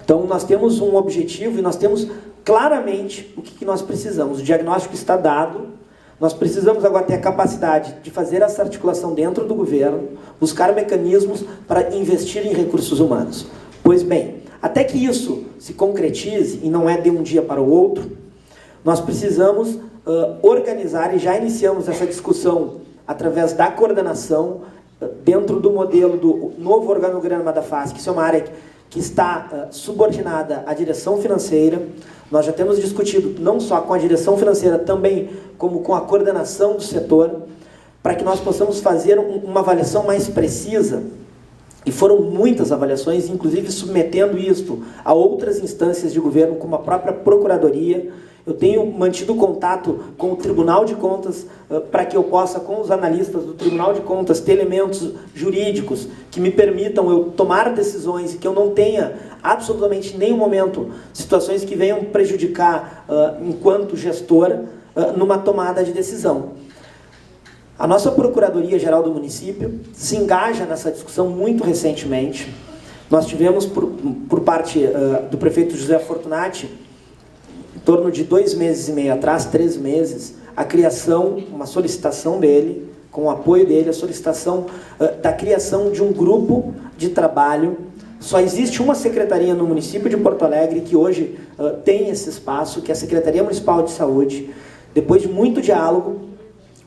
Então, nós temos um objetivo e nós temos claramente o que nós precisamos. O diagnóstico está dado, nós precisamos agora ter a capacidade de fazer essa articulação dentro do governo, buscar mecanismos para investir em recursos humanos. Pois bem, até que isso se concretize, e não é de um dia para o outro, nós precisamos organizar, e já iniciamos essa discussão através da coordenação, dentro do modelo do novo organograma da FASC, que é uma área que está subordinada à direção financeira. Nós já temos discutido não só com a direção financeira, também como com a coordenação do setor, para que nós possamos fazer uma avaliação mais precisa. E foram muitas avaliações, inclusive submetendo isto a outras instâncias de governo, como a própria Procuradoria. Eu tenho mantido contato com o Tribunal de Contas para que eu possa, com os analistas do Tribunal de Contas, ter elementos jurídicos que me permitam eu tomar decisões e que eu não tenha absolutamente em nenhum momento situações que venham prejudicar, enquanto gestor, numa tomada de decisão. A nossa Procuradoria-Geral do município se engaja nessa discussão muito recentemente. Nós tivemos, por parte do prefeito José Fortunati, em torno de 2 meses e meio atrás, 3 meses, a criação, uma solicitação dele, com o apoio dele, a solicitação da criação de um grupo de trabalho. Só existe uma secretaria no município de Porto Alegre que hoje tem esse espaço, que é a Secretaria Municipal de Saúde. Depois de muito diálogo,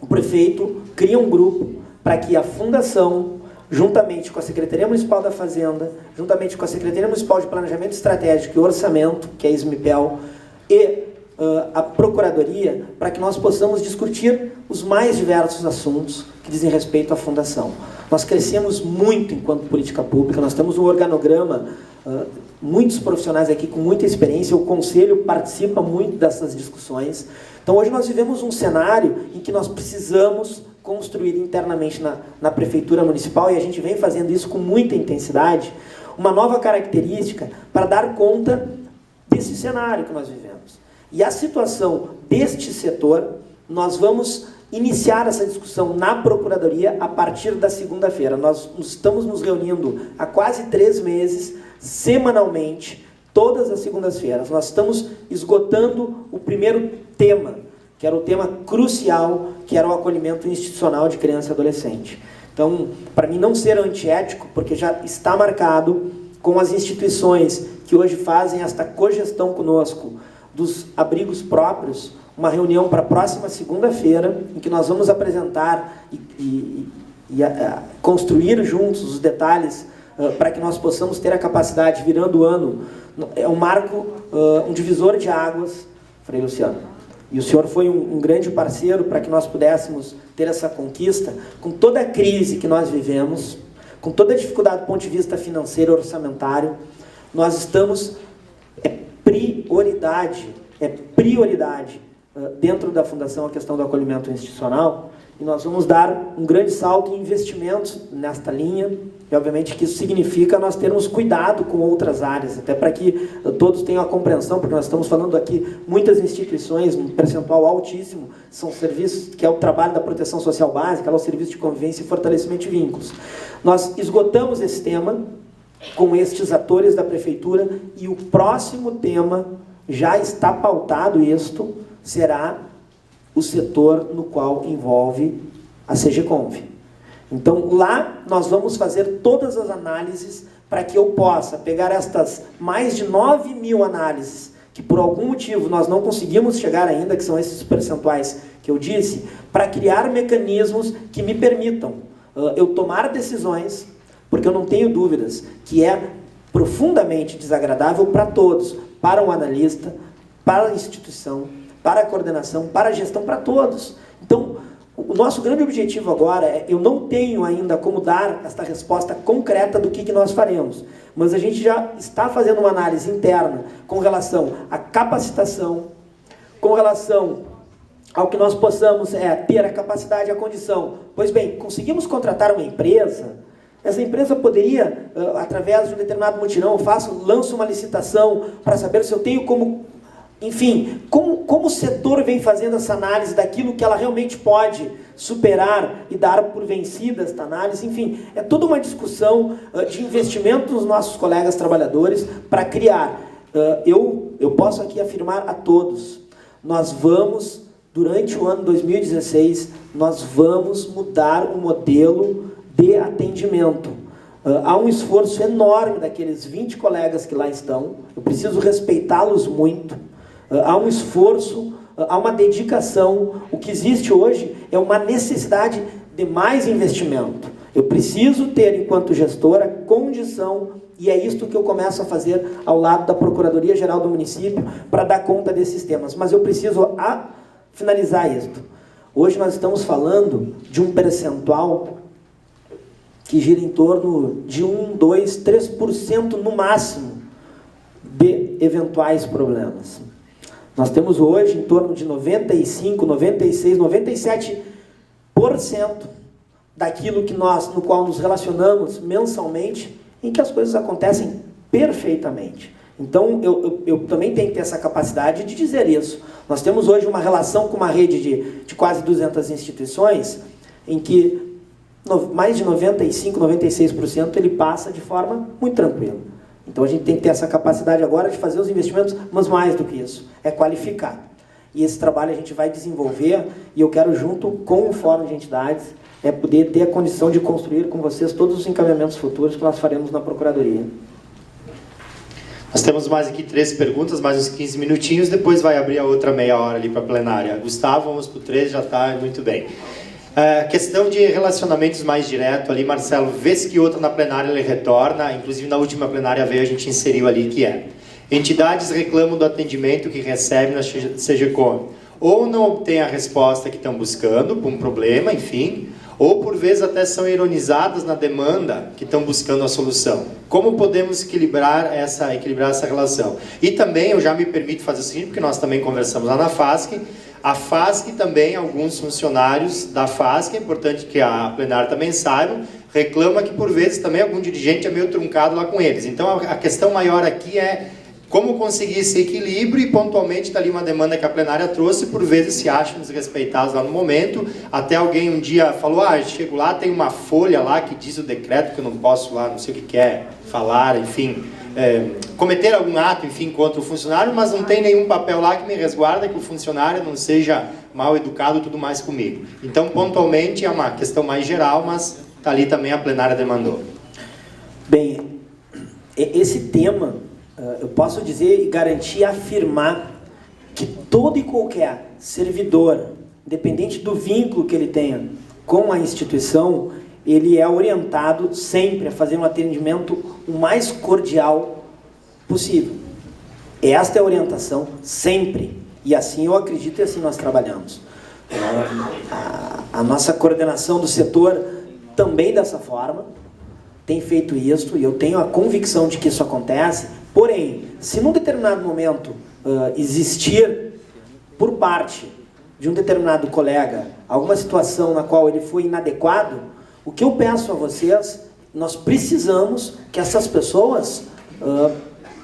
o prefeito cria um grupo para que a Fundação, juntamente com a Secretaria Municipal da Fazenda, juntamente com a Secretaria Municipal de Planejamento Estratégico e Orçamento, que é a SMIPEL, e a Procuradoria para que nós possamos discutir os mais diversos assuntos que dizem respeito à Fundação. Nós crescemos muito enquanto política pública, nós temos um organograma, muitos profissionais aqui com muita experiência, o Conselho participa muito dessas discussões. Então hoje nós vivemos um cenário em que nós precisamos construir internamente na Prefeitura Municipal, e a gente vem fazendo isso com muita intensidade, uma nova característica para dar conta desse cenário que nós vivemos. E a situação deste setor, nós vamos iniciar essa discussão na Procuradoria a partir da segunda-feira. Nós estamos nos reunindo há quase 3 meses, semanalmente, todas as segundas-feiras. Nós estamos esgotando o primeiro tema, que era o tema crucial, que era o acolhimento institucional de criança e adolescente. Então, para mim não ser antiético, porque já está marcado com as instituições que hoje fazem esta cogestão conosco dos abrigos próprios, uma reunião para a próxima segunda-feira, em que nós vamos apresentar e construir juntos os detalhes para que nós possamos ter a capacidade, virando o ano, é um marco, um divisor de águas, Frei Luciano. E o senhor foi um grande parceiro para que nós pudéssemos ter essa conquista, com toda a crise que nós vivemos, com toda a dificuldade do ponto de vista financeiro e orçamentário. Nós estamos, é prioridade dentro da Fundação a questão do acolhimento institucional, e nós vamos dar um grande salto em investimentos nesta linha, e obviamente que isso significa nós termos cuidado com outras áreas, até para que todos tenham a compreensão, porque nós estamos falando aqui, muitas instituições, um percentual altíssimo, são serviços que é o trabalho da proteção social básica, é o serviço de convivência e fortalecimento de vínculos. Nós esgotamos esse tema com estes atores da Prefeitura, e o próximo tema já está pautado, isto será o setor no qual envolve a CGConv. Então, lá nós vamos fazer todas as análises para que eu possa pegar estas mais de 9.000 análises, que por algum motivo nós não conseguimos chegar ainda, que são esses percentuais que eu disse, para criar mecanismos que me permitam eu tomar decisões, porque eu não tenho dúvidas que é profundamente desagradável para todos, para o analista, para a instituição, para a coordenação, para a gestão, para todos. Então, o nosso grande objetivo agora é, eu não tenho ainda como dar esta resposta concreta do que nós faremos, mas a gente já está fazendo uma análise interna com relação à capacitação, com relação ao que nós possamos ter a capacidade e a condição. Pois bem, conseguimos contratar uma empresa, essa empresa poderia, através de um determinado mutirão, lanço uma licitação para saber se eu tenho como... Enfim, como o setor vem fazendo essa análise daquilo que ela realmente pode superar e dar por vencida esta análise. Enfim, é toda uma discussão de investimento dos nossos colegas trabalhadores para criar. Eu posso aqui afirmar a todos, nós vamos, durante o ano 2016, nós vamos mudar o modelo de atendimento. Há um esforço enorme daqueles 20 colegas que lá estão, eu preciso respeitá-los muito. Há um esforço, há uma dedicação. O que existe hoje é uma necessidade de mais investimento. Eu preciso ter, enquanto gestora, condição, e é isto que eu começo a fazer ao lado da Procuradoria-Geral do município, para dar conta desses temas. Mas eu preciso finalizar isto. Hoje nós estamos falando de um percentual que gira em torno de 1, 2, 3% no máximo de eventuais problemas. Nós temos hoje em torno de 95, 96, 97% daquilo no qual nos relacionamos mensalmente, em que as coisas acontecem perfeitamente. Então, eu também tenho que ter essa capacidade de dizer isso. Nós temos hoje uma relação com uma rede de quase 200 instituições, em que mais de 95, 96% ele passa de forma muito tranquila. Então a gente tem que ter essa capacidade agora de fazer os investimentos, mas mais do que isso, é qualificar. E esse trabalho a gente vai desenvolver, e eu quero, junto com o Fórum de Entidades, poder ter a condição de construir com vocês todos os encaminhamentos futuros que nós faremos na Procuradoria. Nós temos mais aqui 3 perguntas, mais uns 15 minutinhos, depois vai abrir a outra meia hora ali para a plenária. Gustavo, vamos para o 3, já está muito bem. Questão de relacionamentos mais direto ali, Marcelo, vez que outra na plenária ele retorna, inclusive na última plenária veio, a gente inseriu ali que Entidades reclamam do atendimento que recebem na SEGECOM. Ou não obtêm a resposta que estão buscando, por um problema, enfim, ou por vezes até são ironizadas na demanda que estão buscando a solução. Como podemos equilibrar essa relação? E também, eu já me permito fazer o seguinte, porque nós também conversamos lá na FASC, a FASC também, alguns funcionários da FASC, é importante que a plenária também saiba, reclama que por vezes também algum dirigente é meio truncado lá com eles. Então a questão maior aqui é como conseguir esse equilíbrio e pontualmente está ali uma demanda que a plenária trouxe, por vezes se acham desrespeitados lá no momento, até alguém um dia falou, chego lá, tem uma folha lá que diz o decreto que eu não posso lá, não sei o que quer falar, enfim, cometer algum ato, enfim, contra o funcionário, mas não tem nenhum papel lá que me resguarda que o funcionário não seja mal educado e tudo mais comigo. Então, pontualmente, é uma questão mais geral, mas está ali também a plenária demandou. Bem, esse tema, eu posso dizer e garantir e afirmar que todo e qualquer servidor, independente do vínculo que ele tenha com a instituição, ele é orientado sempre a fazer um atendimento o mais cordial possível. Esta é a orientação sempre. E assim eu acredito e assim nós trabalhamos. A nossa coordenação do setor também dessa forma tem feito isso e eu tenho a convicção de que isso acontece. Porém, se num determinado momento existir por parte de um determinado colega alguma situação na qual ele foi inadequado, o que eu peço a vocês, nós precisamos que essas pessoas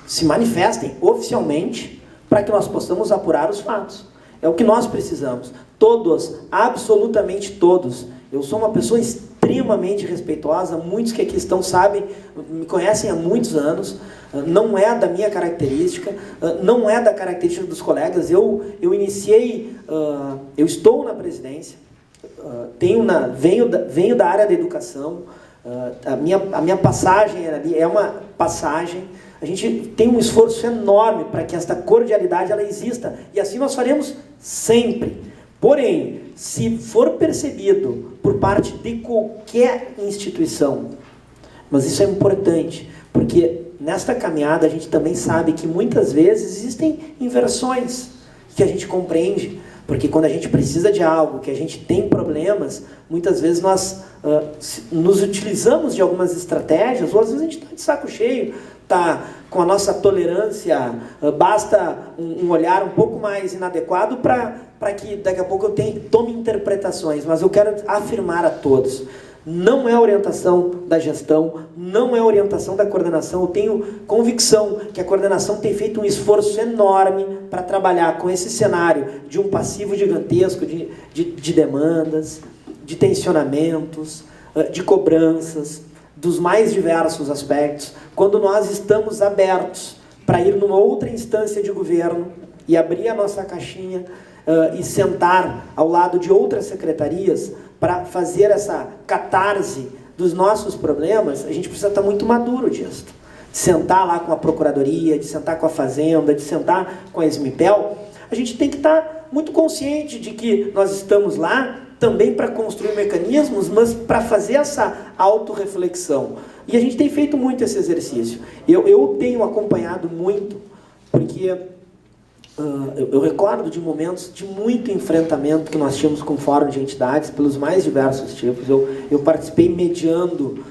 se manifestem oficialmente para que nós possamos apurar os fatos. É o que nós precisamos. Todos, absolutamente todos. Eu sou uma pessoa extremamente respeitosa, muitos que aqui estão sabem, me conhecem há muitos anos, não é da minha característica, não é da característica dos colegas. Eu iniciei, eu estou na presidência, venho da área da educação, a minha passagem ali é uma passagem. A gente tem um esforço enorme para que esta cordialidade ela exista, e assim nós faremos sempre. Porém, se for percebido por parte de qualquer instituição, mas isso é importante, porque nesta caminhada a gente também sabe que muitas vezes existem inversões que a gente compreende, porque quando a gente precisa de algo, que a gente tem problemas, muitas vezes nós nos utilizamos de algumas estratégias, ou às vezes a gente está de saco cheio, está com a nossa tolerância, basta um olhar um pouco mais inadequado para que daqui a pouco eu tome interpretações. Mas eu quero afirmar a todos, não é a orientação da gestão, não é a orientação da coordenação. Eu tenho convicção que a coordenação tem feito um esforço enorme para trabalhar com esse cenário de um passivo gigantesco de demandas, de tensionamentos, de cobranças, dos mais diversos aspectos, quando nós estamos abertos para ir numa outra instância de governo e abrir a nossa caixinha e sentar ao lado de outras secretarias para fazer essa catarse dos nossos problemas, a gente precisa estar muito maduro disso. De sentar lá com a Procuradoria, de sentar com a Fazenda, de sentar com a SMPEL, a gente tem que estar muito consciente de que nós estamos lá também para construir mecanismos, mas para fazer essa autorreflexão. E a gente tem feito muito esse exercício. Eu tenho acompanhado muito, porque eu recordo de momentos de muito enfrentamento que nós tínhamos com o Fórum de Entidades, pelos mais diversos tipos. Eu participei mediando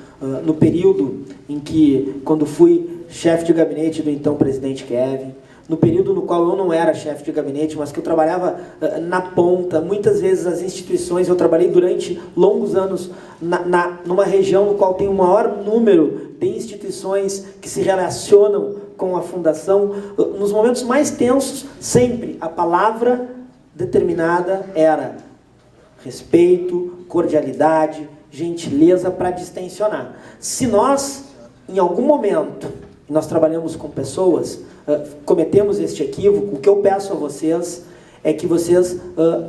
no período em que, quando fui chefe de gabinete do então presidente Kevin, no período no qual eu não era chefe de gabinete, mas que eu trabalhava na ponta, muitas vezes as instituições, eu trabalhei durante longos anos numa região no qual tem o maior número de instituições que se relacionam com a fundação. Nos momentos mais tensos, sempre a palavra determinada era respeito, cordialidade, gentileza para distensionar. Se nós, em algum momento, nós trabalhamos com pessoas, cometemos este equívoco, o que eu peço a vocês é que vocês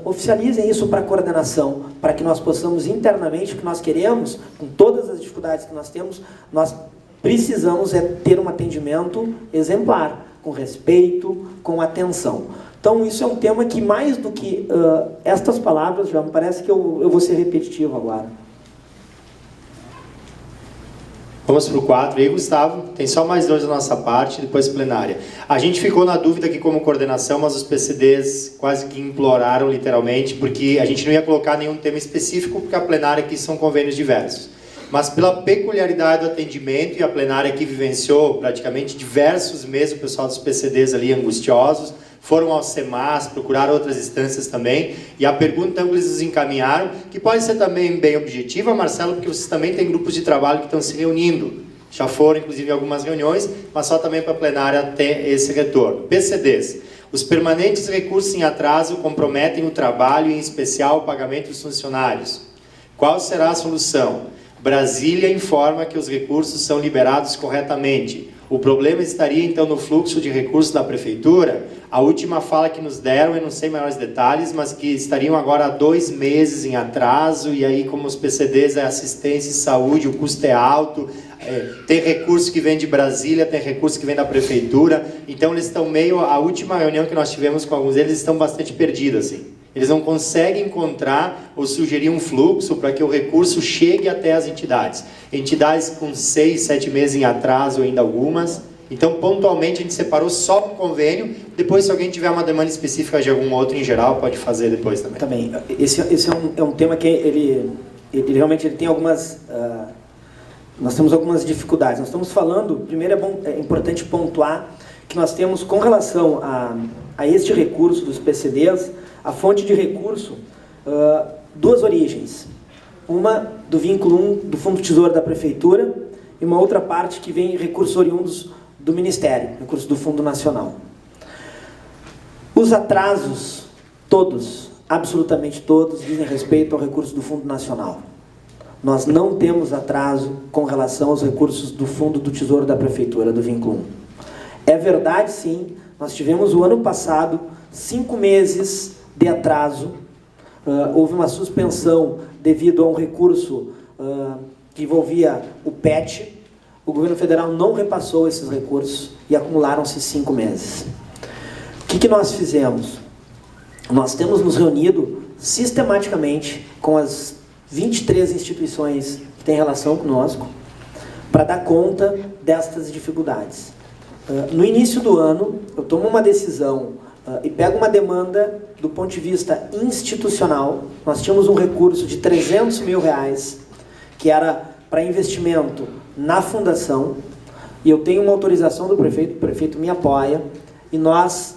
oficializem isso para a coordenação, para que nós possamos internamente, o que nós queremos, com todas as dificuldades que nós temos, nós precisamos ter um atendimento exemplar, com respeito, com atenção. Então isso é um tema que, mais do que estas palavras, já me parece que eu vou ser repetitivo agora. Vamos para o 4. E aí, Gustavo, tem só mais 2 da nossa parte, depois plenária. A gente ficou na dúvida aqui como coordenação, mas os PCDs quase que imploraram literalmente, porque a gente não ia colocar nenhum tema específico, porque a plenária aqui são convênios diversos. Mas pela peculiaridade do atendimento, e a plenária aqui vivenciou praticamente diversos meses, o pessoal dos PCDs ali angustiosos, foram ao SEMAS, procuraram outras instâncias também, e a pergunta então, que eles nos encaminharam, que pode ser também bem objetiva, Marcelo, porque vocês também têm grupos de trabalho que estão se reunindo, já foram inclusive em algumas reuniões, mas só também para a plenária ter esse retorno. PCDs. Os permanentes recursos em atraso comprometem o trabalho e, em especial, o pagamento dos funcionários. Qual será a solução? Brasília informa que os recursos são liberados corretamente. O problema estaria, então, no fluxo de recursos da Prefeitura? A última fala que nos deram, eu não sei maiores detalhes, mas que estariam agora há 2 meses em atraso, e aí, como os PCDs é assistência e saúde, o custo é alto, tem recurso que vem de Brasília, tem recurso que vem da Prefeitura, então eles estão meio... A última reunião que nós tivemos com alguns deles, estão bastante perdidos, assim. Eles não conseguem encontrar ou sugerir um fluxo para que o recurso chegue até as entidades. Entidades com 6, 7 meses em atraso, ainda algumas. Então, pontualmente, a gente separou só um convênio. Depois, se alguém tiver uma demanda específica de algum outro em geral, pode fazer depois também. Também. Esse é um tema que ele realmente tem algumas... nós temos algumas dificuldades. Nós estamos falando... Primeiro, é importante pontuar que nós temos, com relação a este recurso dos PCDs, a fonte de recurso, 2 origens. Uma do vínculo 1 do Fundo Tesouro da Prefeitura e uma outra parte que vem recursos oriundos do Ministério, recursos do Fundo Nacional. Os atrasos, todos, absolutamente todos, dizem respeito ao recurso do Fundo Nacional. Nós não temos atraso com relação aos recursos do Fundo do Tesouro da Prefeitura, do vínculo 1. É verdade, sim, nós tivemos o ano passado 5 meses de atraso, houve uma suspensão devido a um recurso que envolvia o PET, o governo federal não repassou esses recursos e acumularam-se 5 meses. O que nós fizemos? Nós temos nos reunido sistematicamente com as 23 instituições que têm relação conosco para dar conta destas dificuldades. No início do ano, eu tomo uma decisão e pego uma demanda do ponto de vista institucional. Nós tínhamos um recurso de R$300 mil, que era para investimento na fundação, e eu tenho uma autorização do prefeito, o prefeito me apoia, e nós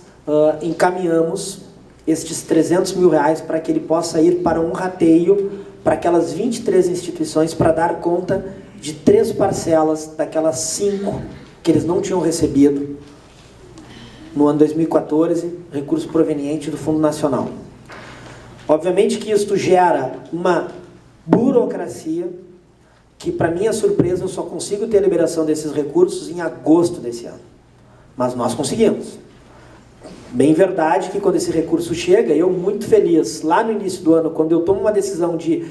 encaminhamos estes R$300 mil para que ele possa ir para um rateio para aquelas 23 instituições, para dar conta de 3 parcelas daquelas 5 que eles não tinham recebido no ano 2014, recurso proveniente do Fundo Nacional. Obviamente que isto gera uma burocracia que, para minha surpresa, eu só consigo ter a liberação desses recursos em agosto desse ano. Mas nós conseguimos. Bem verdade que quando esse recurso chega, eu muito feliz, lá no início do ano, quando eu tomo uma decisão de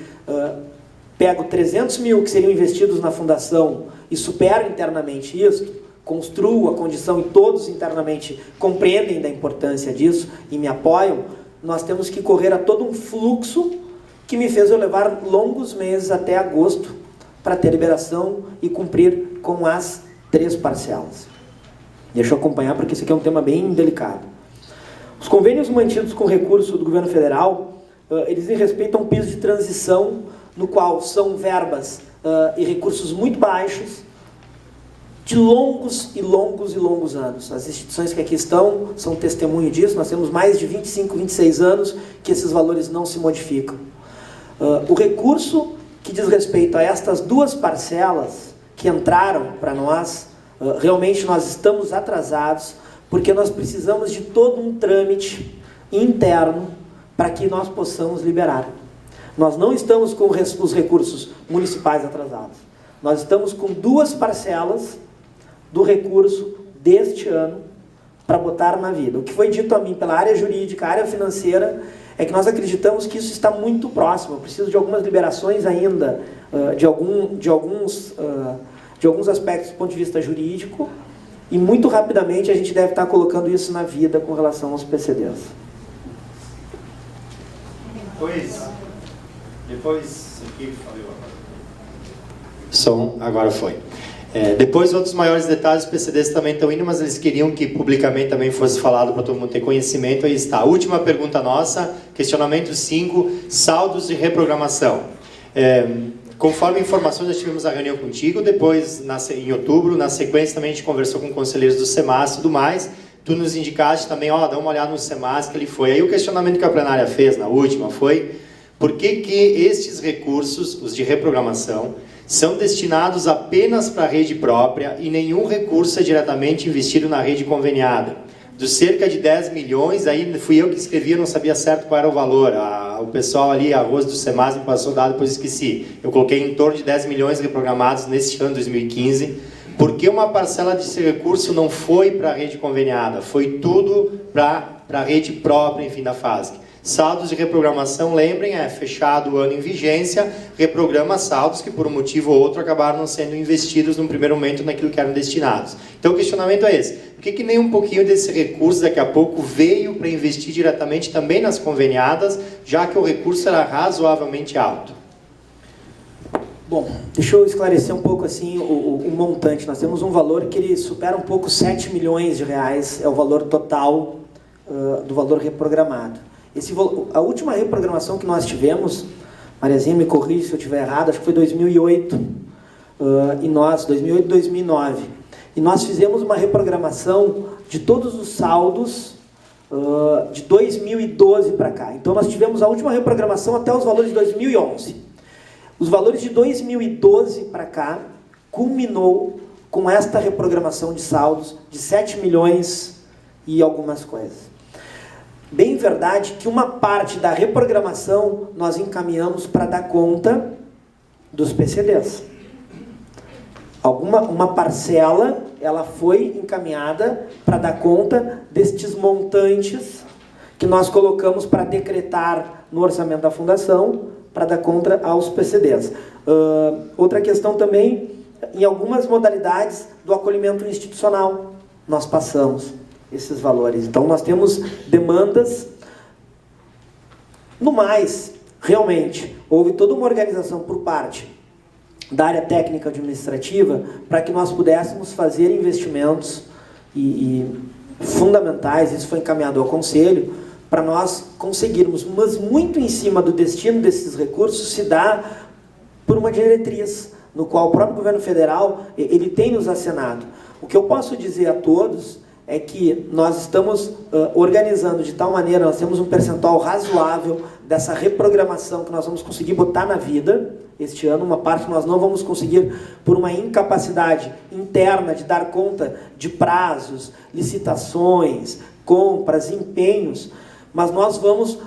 pego 300 mil que seriam investidos na fundação e supero internamente isso, construo a condição e todos internamente compreendem da importância disso e me apoiam, nós temos que correr a todo um fluxo que me fez eu levar longos meses até agosto para ter liberação e cumprir com as 3 parcelas. Deixa eu acompanhar porque isso aqui é um tema bem delicado. Os convênios mantidos com recurso do governo federal, eles dizem respeito a um piso de transição no qual são verbas e recursos muito baixos, de longos e longos e longos anos. As instituições que aqui estão são testemunho disso. Nós temos mais de 25, 26 anos que esses valores não se modificam. O recurso que diz respeito a estas 2 parcelas que entraram para nós, realmente nós estamos atrasados, porque nós precisamos de todo um trâmite interno para que nós possamos liberar. Nós não estamos com os recursos municipais atrasados. Nós estamos com 2 parcelas do recurso deste ano para botar na vida. O que foi dito a mim pela área jurídica, área financeira, é que nós acreditamos que isso está muito próximo. Eu preciso de algumas liberações ainda, de alguns aspectos do ponto de vista jurídico, e muito rapidamente a gente deve estar colocando isso na vida com relação aos PCDs. Depois isso aqui, falei agora. Som, agora foi. Depois, outros maiores detalhes, os PCDs também estão indo, mas eles queriam que publicamente também fosse falado para todo mundo ter conhecimento. Aí está. Última pergunta nossa, questionamento 5, saldos de reprogramação. Conforme informações, nós tivemos a reunião contigo, depois, em outubro, na sequência também a gente conversou com conselheiros do SEMAS e tudo mais. Tu nos indicaste também, dá uma olhada no SEMAS que ele foi. Aí o questionamento que a plenária fez na última foi: por que estes recursos, os de reprogramação, são destinados apenas para a rede própria e nenhum recurso é diretamente investido na rede conveniada? Dos cerca de 10 milhões, aí fui eu que escrevi, eu não sabia certo qual era o valor. O pessoal ali, a Rose do SEMAS, me passou o dado, depois esqueci. Eu coloquei em torno de 10 milhões reprogramados neste ano, 2015. Por que uma parcela desse recurso não foi para a rede conveniada? Foi tudo para a rede própria, enfim, da FASC. Saldos de reprogramação, lembrem, fechado o ano em vigência, reprograma saldos que por um motivo ou outro acabaram não sendo investidos num primeiro momento naquilo que eram destinados. Então o questionamento é esse: por que nem um pouquinho desse recurso daqui a pouco veio para investir diretamente também nas conveniadas, já que o recurso era razoavelmente alto? Bom, deixa eu esclarecer um pouco assim o montante. Nós temos um valor que ele supera um pouco 7 milhões de reais, é o valor total do valor reprogramado. A última reprogramação que nós tivemos, Mariazinha me corrige se eu estiver errado, acho que foi 2008, 2008, 2009. E nós fizemos uma reprogramação de todos os saldos de 2012 para cá. Então nós tivemos a última reprogramação até os valores de 2011. Os valores de 2012 para cá culminou com esta reprogramação de saldos de 7 milhões e algumas coisas. Bem verdade que uma parte da reprogramação nós encaminhamos para dar conta dos PCDs. Uma parcela ela foi encaminhada para dar conta destes montantes que nós colocamos para decretar no orçamento da fundação para dar conta aos PCDs. Outra questão também, em algumas modalidades do acolhimento institucional, nós passamos esses valores. Então, nós temos demandas. No mais, realmente, houve toda uma organização por parte da área técnica administrativa para que nós pudéssemos fazer investimentos fundamentais. Isso foi encaminhado ao Conselho para nós conseguirmos, mas muito em cima do destino desses recursos se dá por uma diretriz, no qual o próprio governo federal ele tem nos acenado. O que eu posso dizer a todos é que nós estamos organizando de tal maneira, nós temos um percentual razoável dessa reprogramação que nós vamos conseguir botar na vida este ano. Uma parte nós não vamos conseguir por uma incapacidade interna de dar conta de prazos, licitações, compras, empenhos, mas nós vamos,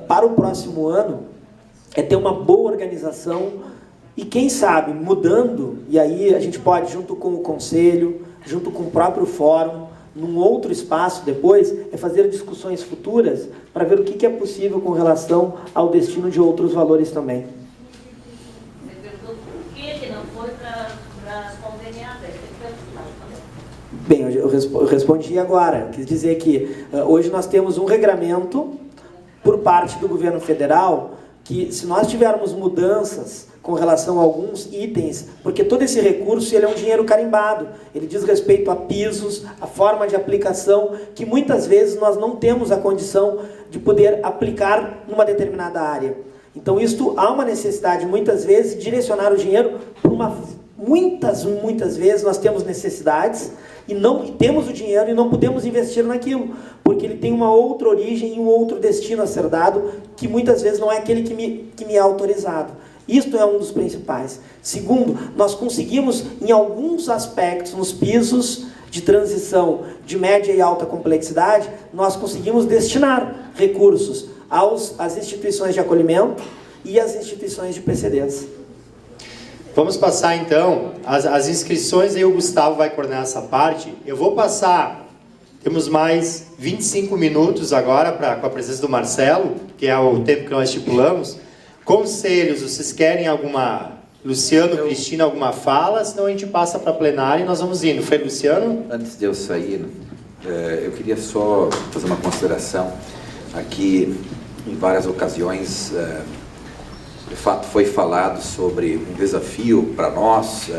para o próximo ano, ter uma boa organização e, quem sabe, mudando, e aí a gente pode, junto com o Conselho, junto com o próprio Fórum, num outro espaço depois, fazer discussões futuras para ver o que é possível com relação ao destino de outros valores também. Você perguntou por que não foi para as conveniadas? Bem, eu respondi agora. Quis dizer que hoje nós temos um regramento por parte do governo federal que, se nós tivermos mudanças com relação a alguns itens, porque todo esse recurso ele é um dinheiro carimbado, ele diz respeito a pisos, a forma de aplicação, que muitas vezes nós não temos a condição de poder aplicar numa determinada área. Então, isto há uma necessidade, muitas vezes, de direcionar o dinheiro para muitas vezes nós temos necessidades e temos o dinheiro e não podemos investir naquilo, porque ele tem uma outra origem e um outro destino a ser dado, que muitas vezes não é aquele que me é autorizado. Isto é um dos principais. Segundo, nós conseguimos, em alguns aspectos, nos pisos de transição de média e alta complexidade, nós conseguimos destinar recursos às instituições de acolhimento e às instituições de PCDs. Vamos passar então as inscrições, aí o Gustavo vai coordenar essa parte. Eu vou passar, temos mais 25 minutos agora com a presença do Marcelo, que é o tempo que nós estipulamos. Conselhos, vocês querem alguma... Luciano, Cristina, alguma fala? Senão a gente passa para a plenária e nós vamos indo. Foi, Luciano? Antes de eu sair, eu queria só fazer uma consideração. Aqui, em várias ocasiões, de fato foi falado sobre um desafio para nós,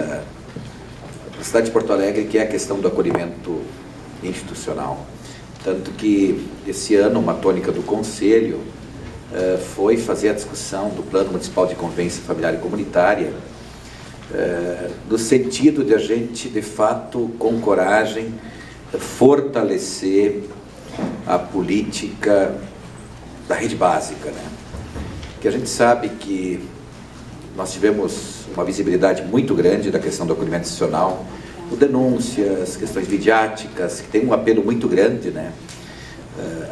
na cidade de Porto Alegre, que é a questão do acolhimento institucional. Tanto que esse ano uma tônica do Conselho foi fazer a discussão do Plano Municipal de Convivência Familiar e Comunitária, no sentido de a gente, de fato, com coragem, fortalecer a política da rede básica, né? Que a gente sabe que nós tivemos uma visibilidade muito grande da questão do acolhimento institucional, por denúncias, questões midiáticas, que tem um apelo muito grande, né?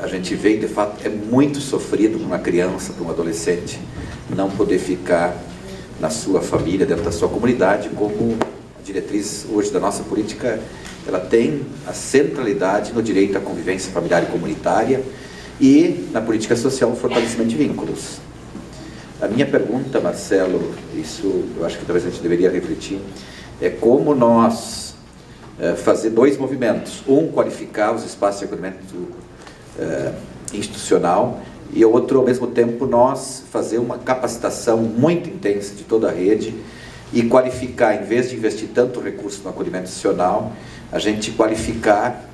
A gente vê, de fato, é muito sofrido para uma criança, para um adolescente, não poder ficar na sua família, dentro da sua comunidade, como a diretriz hoje da nossa política, ela tem a centralidade no direito à convivência familiar e comunitária e na política social o fortalecimento de vínculos. A minha pergunta, Marcelo, isso eu acho que talvez a gente deveria refletir, é como nós fazer dois movimentos. Um, qualificar os espaços de acolhimento institucional, e outro, ao mesmo tempo, nós fazer uma capacitação muito intensa de toda a rede e qualificar, em vez de investir tanto recurso no acolhimento institucional, a gente qualificar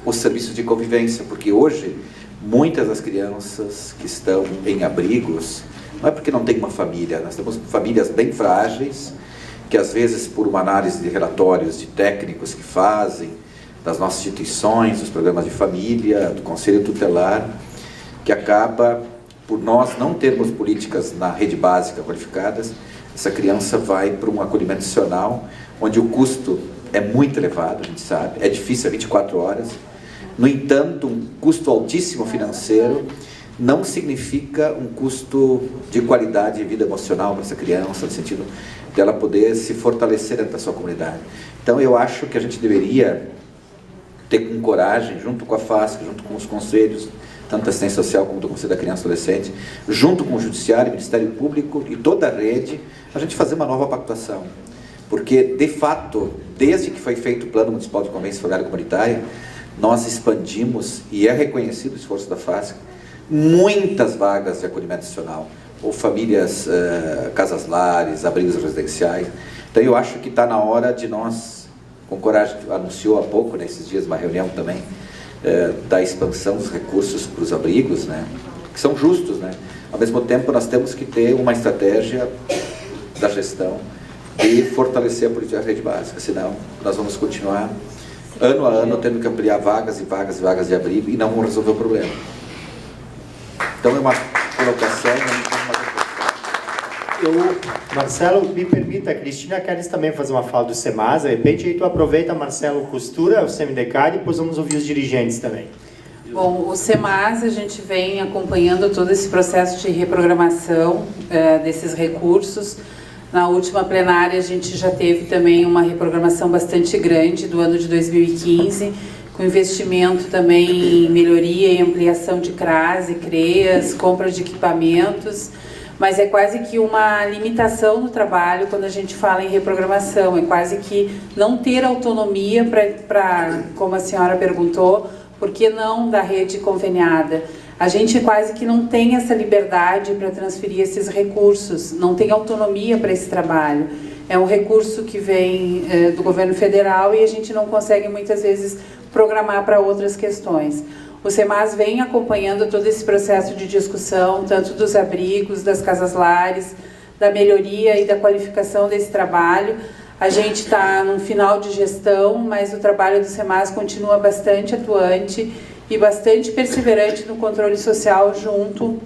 os serviços de convivência, porque hoje muitas das crianças que estão em abrigos, não é porque não tem uma família, nós temos famílias bem frágeis, que às vezes por uma análise de relatórios de técnicos que fazem, das nossas instituições, dos programas de família, do Conselho Tutelar, que acaba, por nós não termos políticas na rede básica qualificadas, essa criança vai para um acolhimento institucional, onde o custo é muito elevado, a gente sabe, é difícil, é 24 horas. No entanto, um custo altíssimo financeiro não significa um custo de qualidade de vida emocional para essa criança, no sentido dela poder se fortalecer dentro da sua comunidade. Então, eu acho que a gente deveria ter com coragem, junto com a FASC, junto com os conselhos, tanto da assistência social como do Conselho da Criança e Adolescente, junto com o Judiciário, o Ministério Público e toda a rede, a gente fazer uma nova pactuação. Porque, de fato, desde que foi feito o Plano Municipal de Convivência Familiar e Comunitária, nós expandimos, e é reconhecido o esforço da FASC, muitas vagas de acolhimento institucional, ou famílias, casas-lares, abrigos residenciais. Então, eu acho que está na hora de nós, com coragem, anunciou há pouco, nesses dias, uma reunião também, da expansão dos recursos para os abrigos, né, que são justos, né? Ao mesmo tempo, nós temos que ter uma estratégia da gestão de fortalecer a política da rede básica, senão nós vamos continuar, ano a ano, tendo que ampliar vagas e vagas e vagas de abrigo e não vamos resolver o problema. Então, é uma colocação, Marcelo, me permita, a Cristina queres também fazer uma fala do SEMAS, de repente aí tu aproveita, Marcelo, costura o CMDK e depois vamos ouvir os dirigentes também. Bom, o SEMAS, a gente vem acompanhando todo esse processo de reprogramação desses recursos. Na última plenária, a gente já teve também uma reprogramação bastante grande do ano de 2015, com investimento também em melhoria e ampliação de CRAS e CREAS, compra de equipamentos, mas é quase que uma limitação no trabalho quando a gente fala em reprogramação, é quase que não ter autonomia para, como a senhora perguntou, por que não da rede conveniada? A gente quase que não tem essa liberdade para transferir esses recursos, não tem autonomia para esse trabalho. É um recurso que vem do governo federal e a gente não consegue muitas vezes programar para outras questões. O SEMAS vem acompanhando todo esse processo de discussão, tanto dos abrigos, das casas-lares, da melhoria e da qualificação desse trabalho. A gente está no final de gestão, mas o trabalho do SEMAS continua bastante atuante e bastante perseverante no controle social junto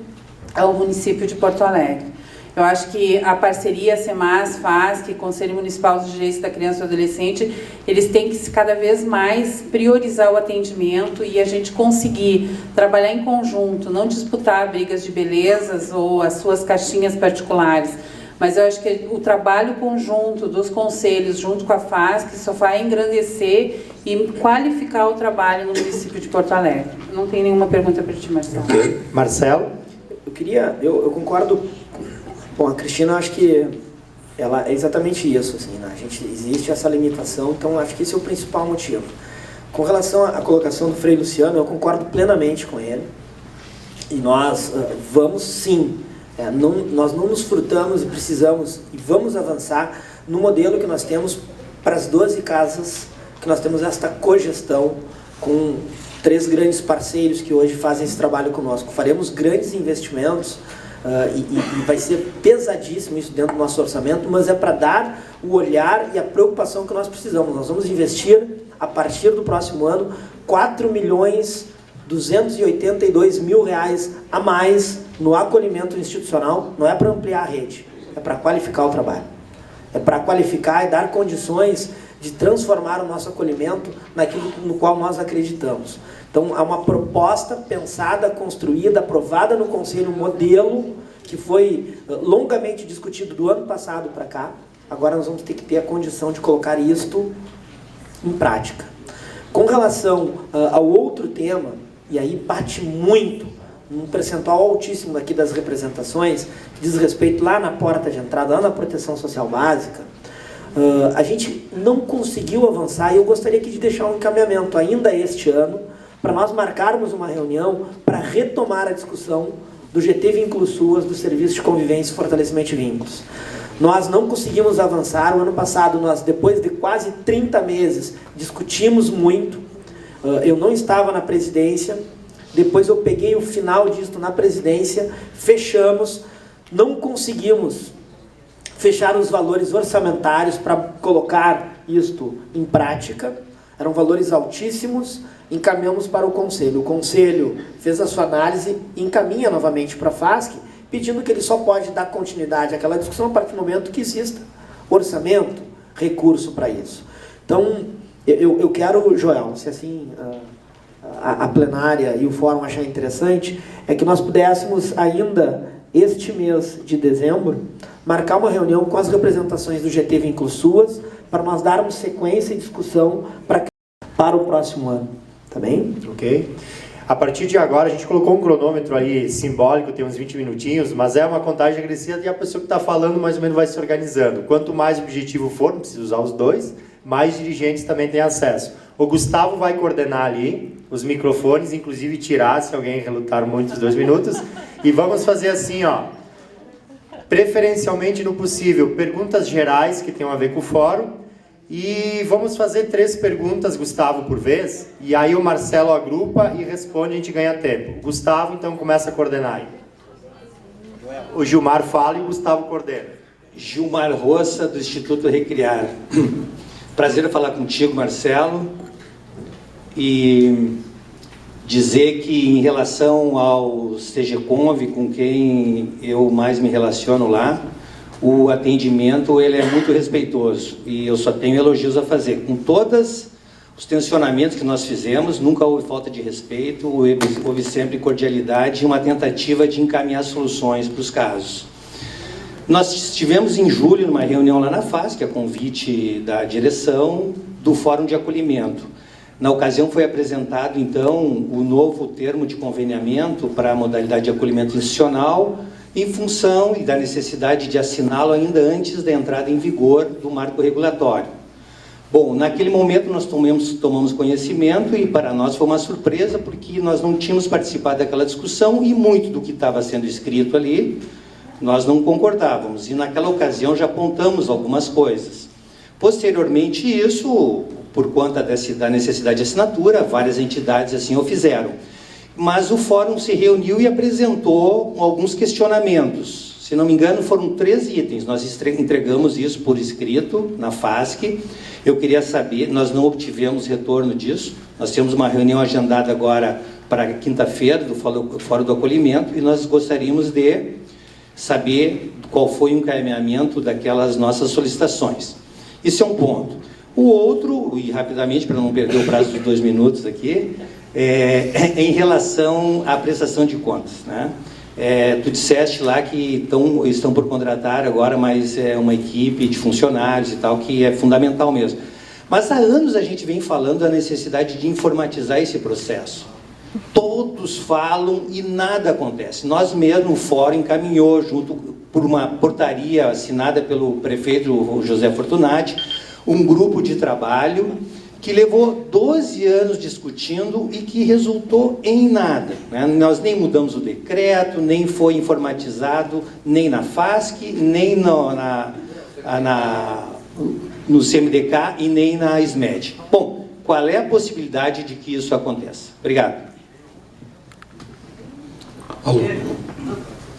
ao município de Porto Alegre. Eu acho que a parceria SEMAS, FASC, Conselho Municipal dos Direitos da Criança e do Adolescente, eles têm que cada vez mais priorizar o atendimento e a gente conseguir trabalhar em conjunto, não disputar brigas de belezas ou as suas caixinhas particulares. Mas eu acho que o trabalho conjunto dos conselhos, junto com a FASC, só vai engrandecer e qualificar o trabalho no município de Porto Alegre. Não tem nenhuma pergunta para ti, Marcelo. Okay. Marcelo? Eu concordo. Bom, a Cristina, acho que ela é exatamente isso, assim, né? Existe essa limitação, então acho que esse é o principal motivo. Com relação à colocação do Frei Luciano, eu concordo plenamente com ele, e nós vamos sim Nós não nos furtamos e precisamos e vamos avançar no modelo que nós temos para as 12 casas, que nós temos esta cogestão com 3 grandes parceiros que hoje fazem esse trabalho conosco. Faremos grandes investimentos e vai ser pesadíssimo isso dentro do nosso orçamento, mas é para dar o olhar e a preocupação que nós precisamos. Nós vamos investir, a partir do próximo ano, R$4.282.000 a mais no acolhimento institucional. Não é para ampliar a rede, é para qualificar o trabalho. É para qualificar e dar condições de transformar o nosso acolhimento naquilo no qual nós acreditamos. Então, há uma proposta pensada, construída, aprovada no Conselho, um modelo que foi longamente discutido do ano passado para cá. Agora nós vamos ter que ter a condição de colocar isto em prática. Com relação ao outro tema, e aí bate muito, um percentual altíssimo aqui das representações, que diz respeito lá na porta de entrada, lá na proteção social básica, a gente não conseguiu avançar, e eu gostaria aqui de deixar um encaminhamento ainda este ano, para nós marcarmos uma reunião para retomar a discussão do GT Vinclusuas, do Serviço de Convivência e Fortalecimento de Vínculos. Nós não conseguimos avançar. O ano passado, nós, depois de quase 30 meses, discutimos muito. Eu não estava na presidência, depois eu peguei o final disso na presidência, fechamos, não conseguimos fechar os valores orçamentários para colocar isto em prática. Eram valores altíssimos, encaminhamos para o Conselho. O Conselho fez a sua análise e encaminha novamente para a FASC, pedindo que ele só pode dar continuidade àquela discussão a partir do momento que exista orçamento, recurso para isso. Então, eu quero, Joel, se assim a plenária e o fórum achar interessante, é que nós pudéssemos ainda, este mês de dezembro, marcar uma reunião com as representações do GT Vinclusuas, para nós darmos sequência e discussão para o próximo ano. Tá bem? Ok. A partir de agora, a gente colocou um cronômetro ali simbólico, tem uns 20 minutinhos, mas é uma contagem regressiva e a pessoa que está falando mais ou menos vai se organizando. Quanto mais objetivo for, não precisa usar os dois, mais dirigentes também têm acesso. O Gustavo vai coordenar ali os microfones, inclusive tirar, se alguém relutar muito, os 2 minutos. E vamos fazer assim, ó. Preferencialmente, no possível, perguntas gerais que tenham a ver com o fórum. E vamos fazer 3 perguntas, Gustavo, por vez. E aí o Marcelo agrupa e responde, a gente ganha tempo. O Gustavo, então, começa a coordenar aí. O Gilmar fala e o Gustavo coordena. Gilmar Roça, do Instituto Recriar. Prazer falar contigo, Marcelo. E dizer que, em relação ao CGConv, com quem eu mais me relaciono lá, o atendimento ele é muito respeitoso e eu só tenho elogios a fazer. Com todos os tensionamentos que nós fizemos, nunca houve falta de respeito, houve sempre cordialidade e uma tentativa de encaminhar soluções para os casos. Nós estivemos em julho numa reunião lá na FASC, a convite da direção do Fórum de Acolhimento. Na ocasião foi apresentado, então, o novo termo de conveniamento para a modalidade de acolhimento institucional, em função e da necessidade de assiná-lo ainda antes da entrada em vigor do marco regulatório. Bom, naquele momento nós tomamos conhecimento e para nós foi uma surpresa porque nós não tínhamos participado daquela discussão e muito do que estava sendo escrito ali nós não concordávamos e naquela ocasião já apontamos algumas coisas. Posteriormente isso, por conta da necessidade de assinatura, várias entidades assim o fizeram. Mas o fórum se reuniu e apresentou alguns questionamentos. Se não me engano, foram 3 itens. Nós entregamos isso por escrito na FASC. Eu queria saber, nós não obtivemos retorno disso. Nós temos uma reunião agendada agora para quinta-feira do Fórum do Acolhimento e nós gostaríamos de saber qual foi o encaminhamento daquelas nossas solicitações. Esse é um ponto. O outro, e rapidamente, para não perder o prazo de 2 minutos aqui, em relação à prestação de contas, né? Tu disseste lá que estão por contratar agora mais uma equipe de funcionários e tal, que é fundamental mesmo. Mas há anos a gente vem falando da necessidade de informatizar esse processo. Todos falam e nada acontece. Nós mesmo, o Fórum encaminhou, junto por uma portaria assinada pelo prefeito José Fortunati, um grupo de trabalho que levou 12 anos discutindo e que resultou em nada, né? Nós nem mudamos o decreto, nem foi informatizado, nem na FASC, nem no CMDK e nem na SMED. Bom, qual é a possibilidade de que isso aconteça? Obrigado. Alô.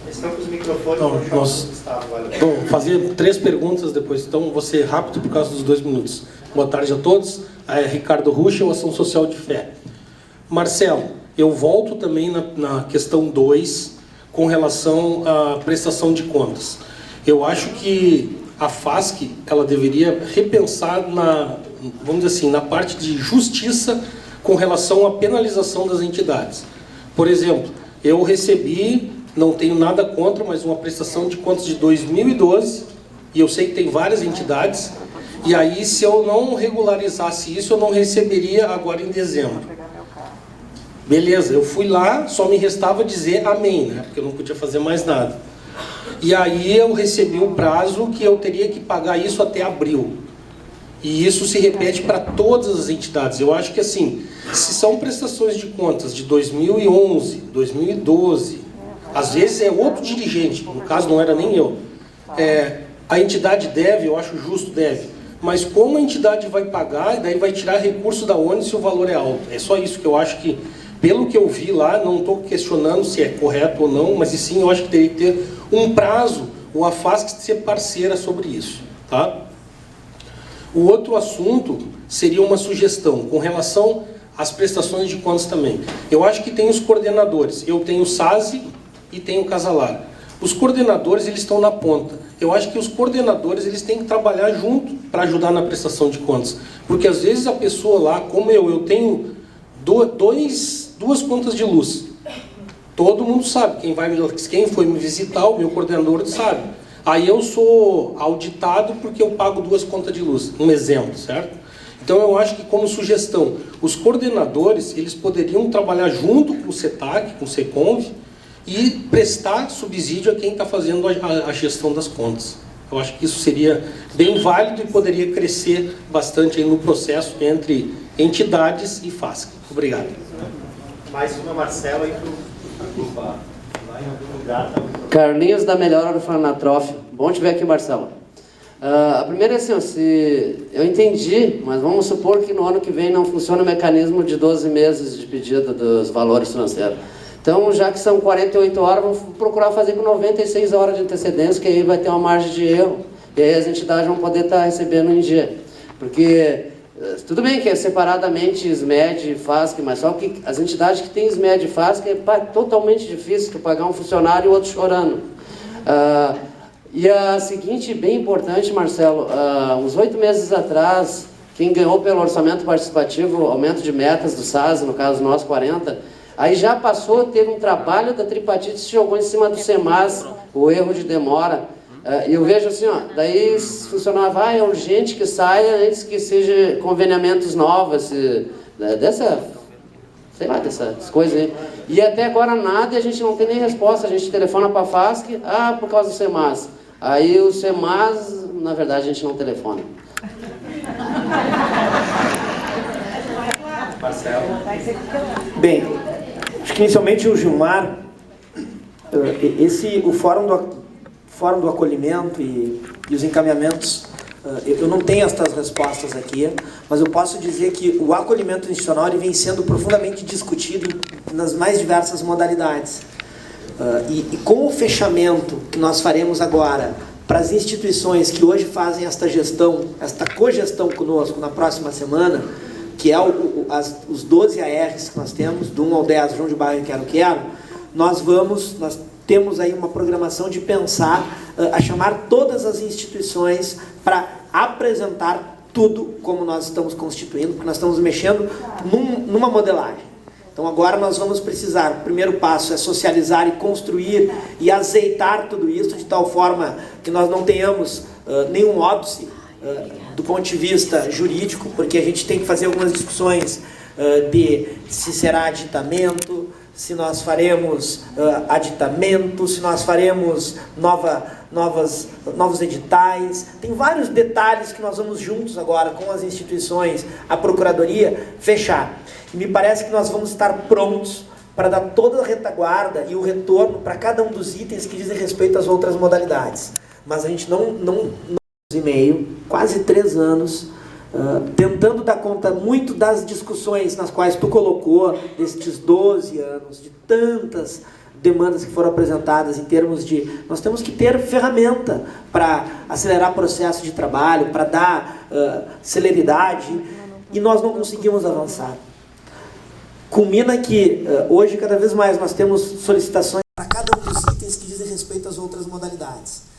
Estão com os microfones. Bom, fazer 3 perguntas depois, então vou ser rápido por causa dos 2 minutos. Boa tarde a todos. Ricardo Ruschel, Ação Social de Fé. Marcelo, eu volto também na questão 2 com relação à prestação de contas. Eu acho que a FASC ela deveria repensar vamos dizer assim, na parte de justiça com relação à penalização das entidades. Por exemplo, eu recebi, não tenho nada contra, mas uma prestação de contas de 2012, e eu sei que tem várias entidades, e aí se eu não regularizasse isso, eu não receberia agora em dezembro. Beleza, eu fui lá, só me restava dizer amém, né? Porque eu não podia fazer mais nada. E aí eu recebi um prazo que eu teria que pagar isso até abril. E isso se repete para todas as entidades. Eu acho que assim, se são prestações de contas de 2011, 2012, às vezes é outro dirigente, no caso não era nem eu. A entidade deve, eu acho justo, deve. Mas como a entidade vai pagar, daí vai tirar recurso da onde se o valor é alto. É só isso que eu acho que, pelo que eu vi lá, não estou questionando se é correto ou não, mas sim, eu acho que teria que ter um prazo, ou a FASC ser parceira sobre isso. Tá? O outro assunto seria uma sugestão com relação às prestações de contas também. Eu acho que tem os coordenadores. Eu tenho o SASE e tenho o Casalar. Os coordenadores, eles estão na ponta. Eu acho que os coordenadores, eles têm que trabalhar junto para ajudar na prestação de contas. Porque às vezes a pessoa lá, como eu tenho duas contas de luz. Todo mundo sabe. Quem foi me visitar, o meu coordenador sabe. Aí eu sou auditado porque eu pago 2 contas de luz. Um exemplo, certo? Então eu acho que como sugestão, os coordenadores, eles poderiam trabalhar junto com o CETAC, com o SECONV, e prestar subsídio a quem está fazendo a gestão das contas. Eu acho que isso seria bem válido e poderia crescer bastante aí no processo entre entidades e FASC. Obrigado. Mais uma, Marcelo, aí para Carlinhos da Melhor Orfanatrófio. Bom te ver aqui, Marcelo. A primeira é assim, eu entendi, mas vamos supor que no ano que vem não funciona o mecanismo de 12 meses de pedido dos valores financeiros. Então, já que são 48 horas, vamos procurar fazer com 96 horas de antecedência, que aí vai ter uma margem de erro, e aí as entidades vão poder estar recebendo em dia. Porque, tudo bem que é separadamente SMED e FASC, mas só que as entidades que têm SMED e FASC é totalmente difícil tu pagar um funcionário e o outro chorando. E a seguinte, bem importante, Marcelo, uns 8 meses atrás, quem ganhou pelo orçamento participativo, aumento de metas do SAS, no caso nosso, 40, aí já passou, teve um trabalho da tripartite, se jogou em cima do SEMAS, o erro de demora. E eu vejo assim, daí funcionava, é urgente que saia antes que seja conveniamentos novos, dessas coisas aí. E até agora nada e a gente não tem nem resposta, a gente telefona para a FASC, por causa do SEMAS. Aí o SEMAS, na verdade, a gente não telefona. Marcelo. Bem, acho que inicialmente o Gilmar, o Fórum do Acolhimento e os encaminhamentos, eu não tenho estas respostas aqui, mas eu posso dizer que o acolhimento institucional ele vem sendo profundamente discutido nas mais diversas modalidades. E com o fechamento que nós faremos agora para as instituições que hoje fazem esta cogestão conosco na próxima semana, que é os 12 ARs que nós temos, do 1 ao 10, João de Bairro e Quero, nós temos aí uma programação de pensar, a chamar todas as instituições para apresentar tudo como nós estamos constituindo, porque nós estamos mexendo numa modelagem. Então agora nós vamos precisar, o primeiro passo é socializar e construir e azeitar tudo isso de tal forma que nós não tenhamos nenhum óbice do ponto de vista jurídico, porque a gente tem que fazer algumas discussões de se será aditamento, se nós faremos aditamento, se nós faremos nova novos editais. Tem vários detalhes que nós vamos juntos agora com as instituições, a Procuradoria, fechar. E me parece que nós vamos estar prontos para dar toda a retaguarda e o retorno para cada um dos itens que dizem respeito às outras modalidades. Mas a gente não e meio, quase 3 anos, tentando dar conta muito das discussões nas quais tu colocou, destes 12 anos, de tantas demandas que foram apresentadas em termos de... Nós temos que ter ferramenta para acelerar o processo de trabalho, para dar celeridade, e nós não conseguimos avançar. Culmina que hoje, cada vez mais, nós temos solicitações para cada um dos itens que dizem respeito às outras modalidades.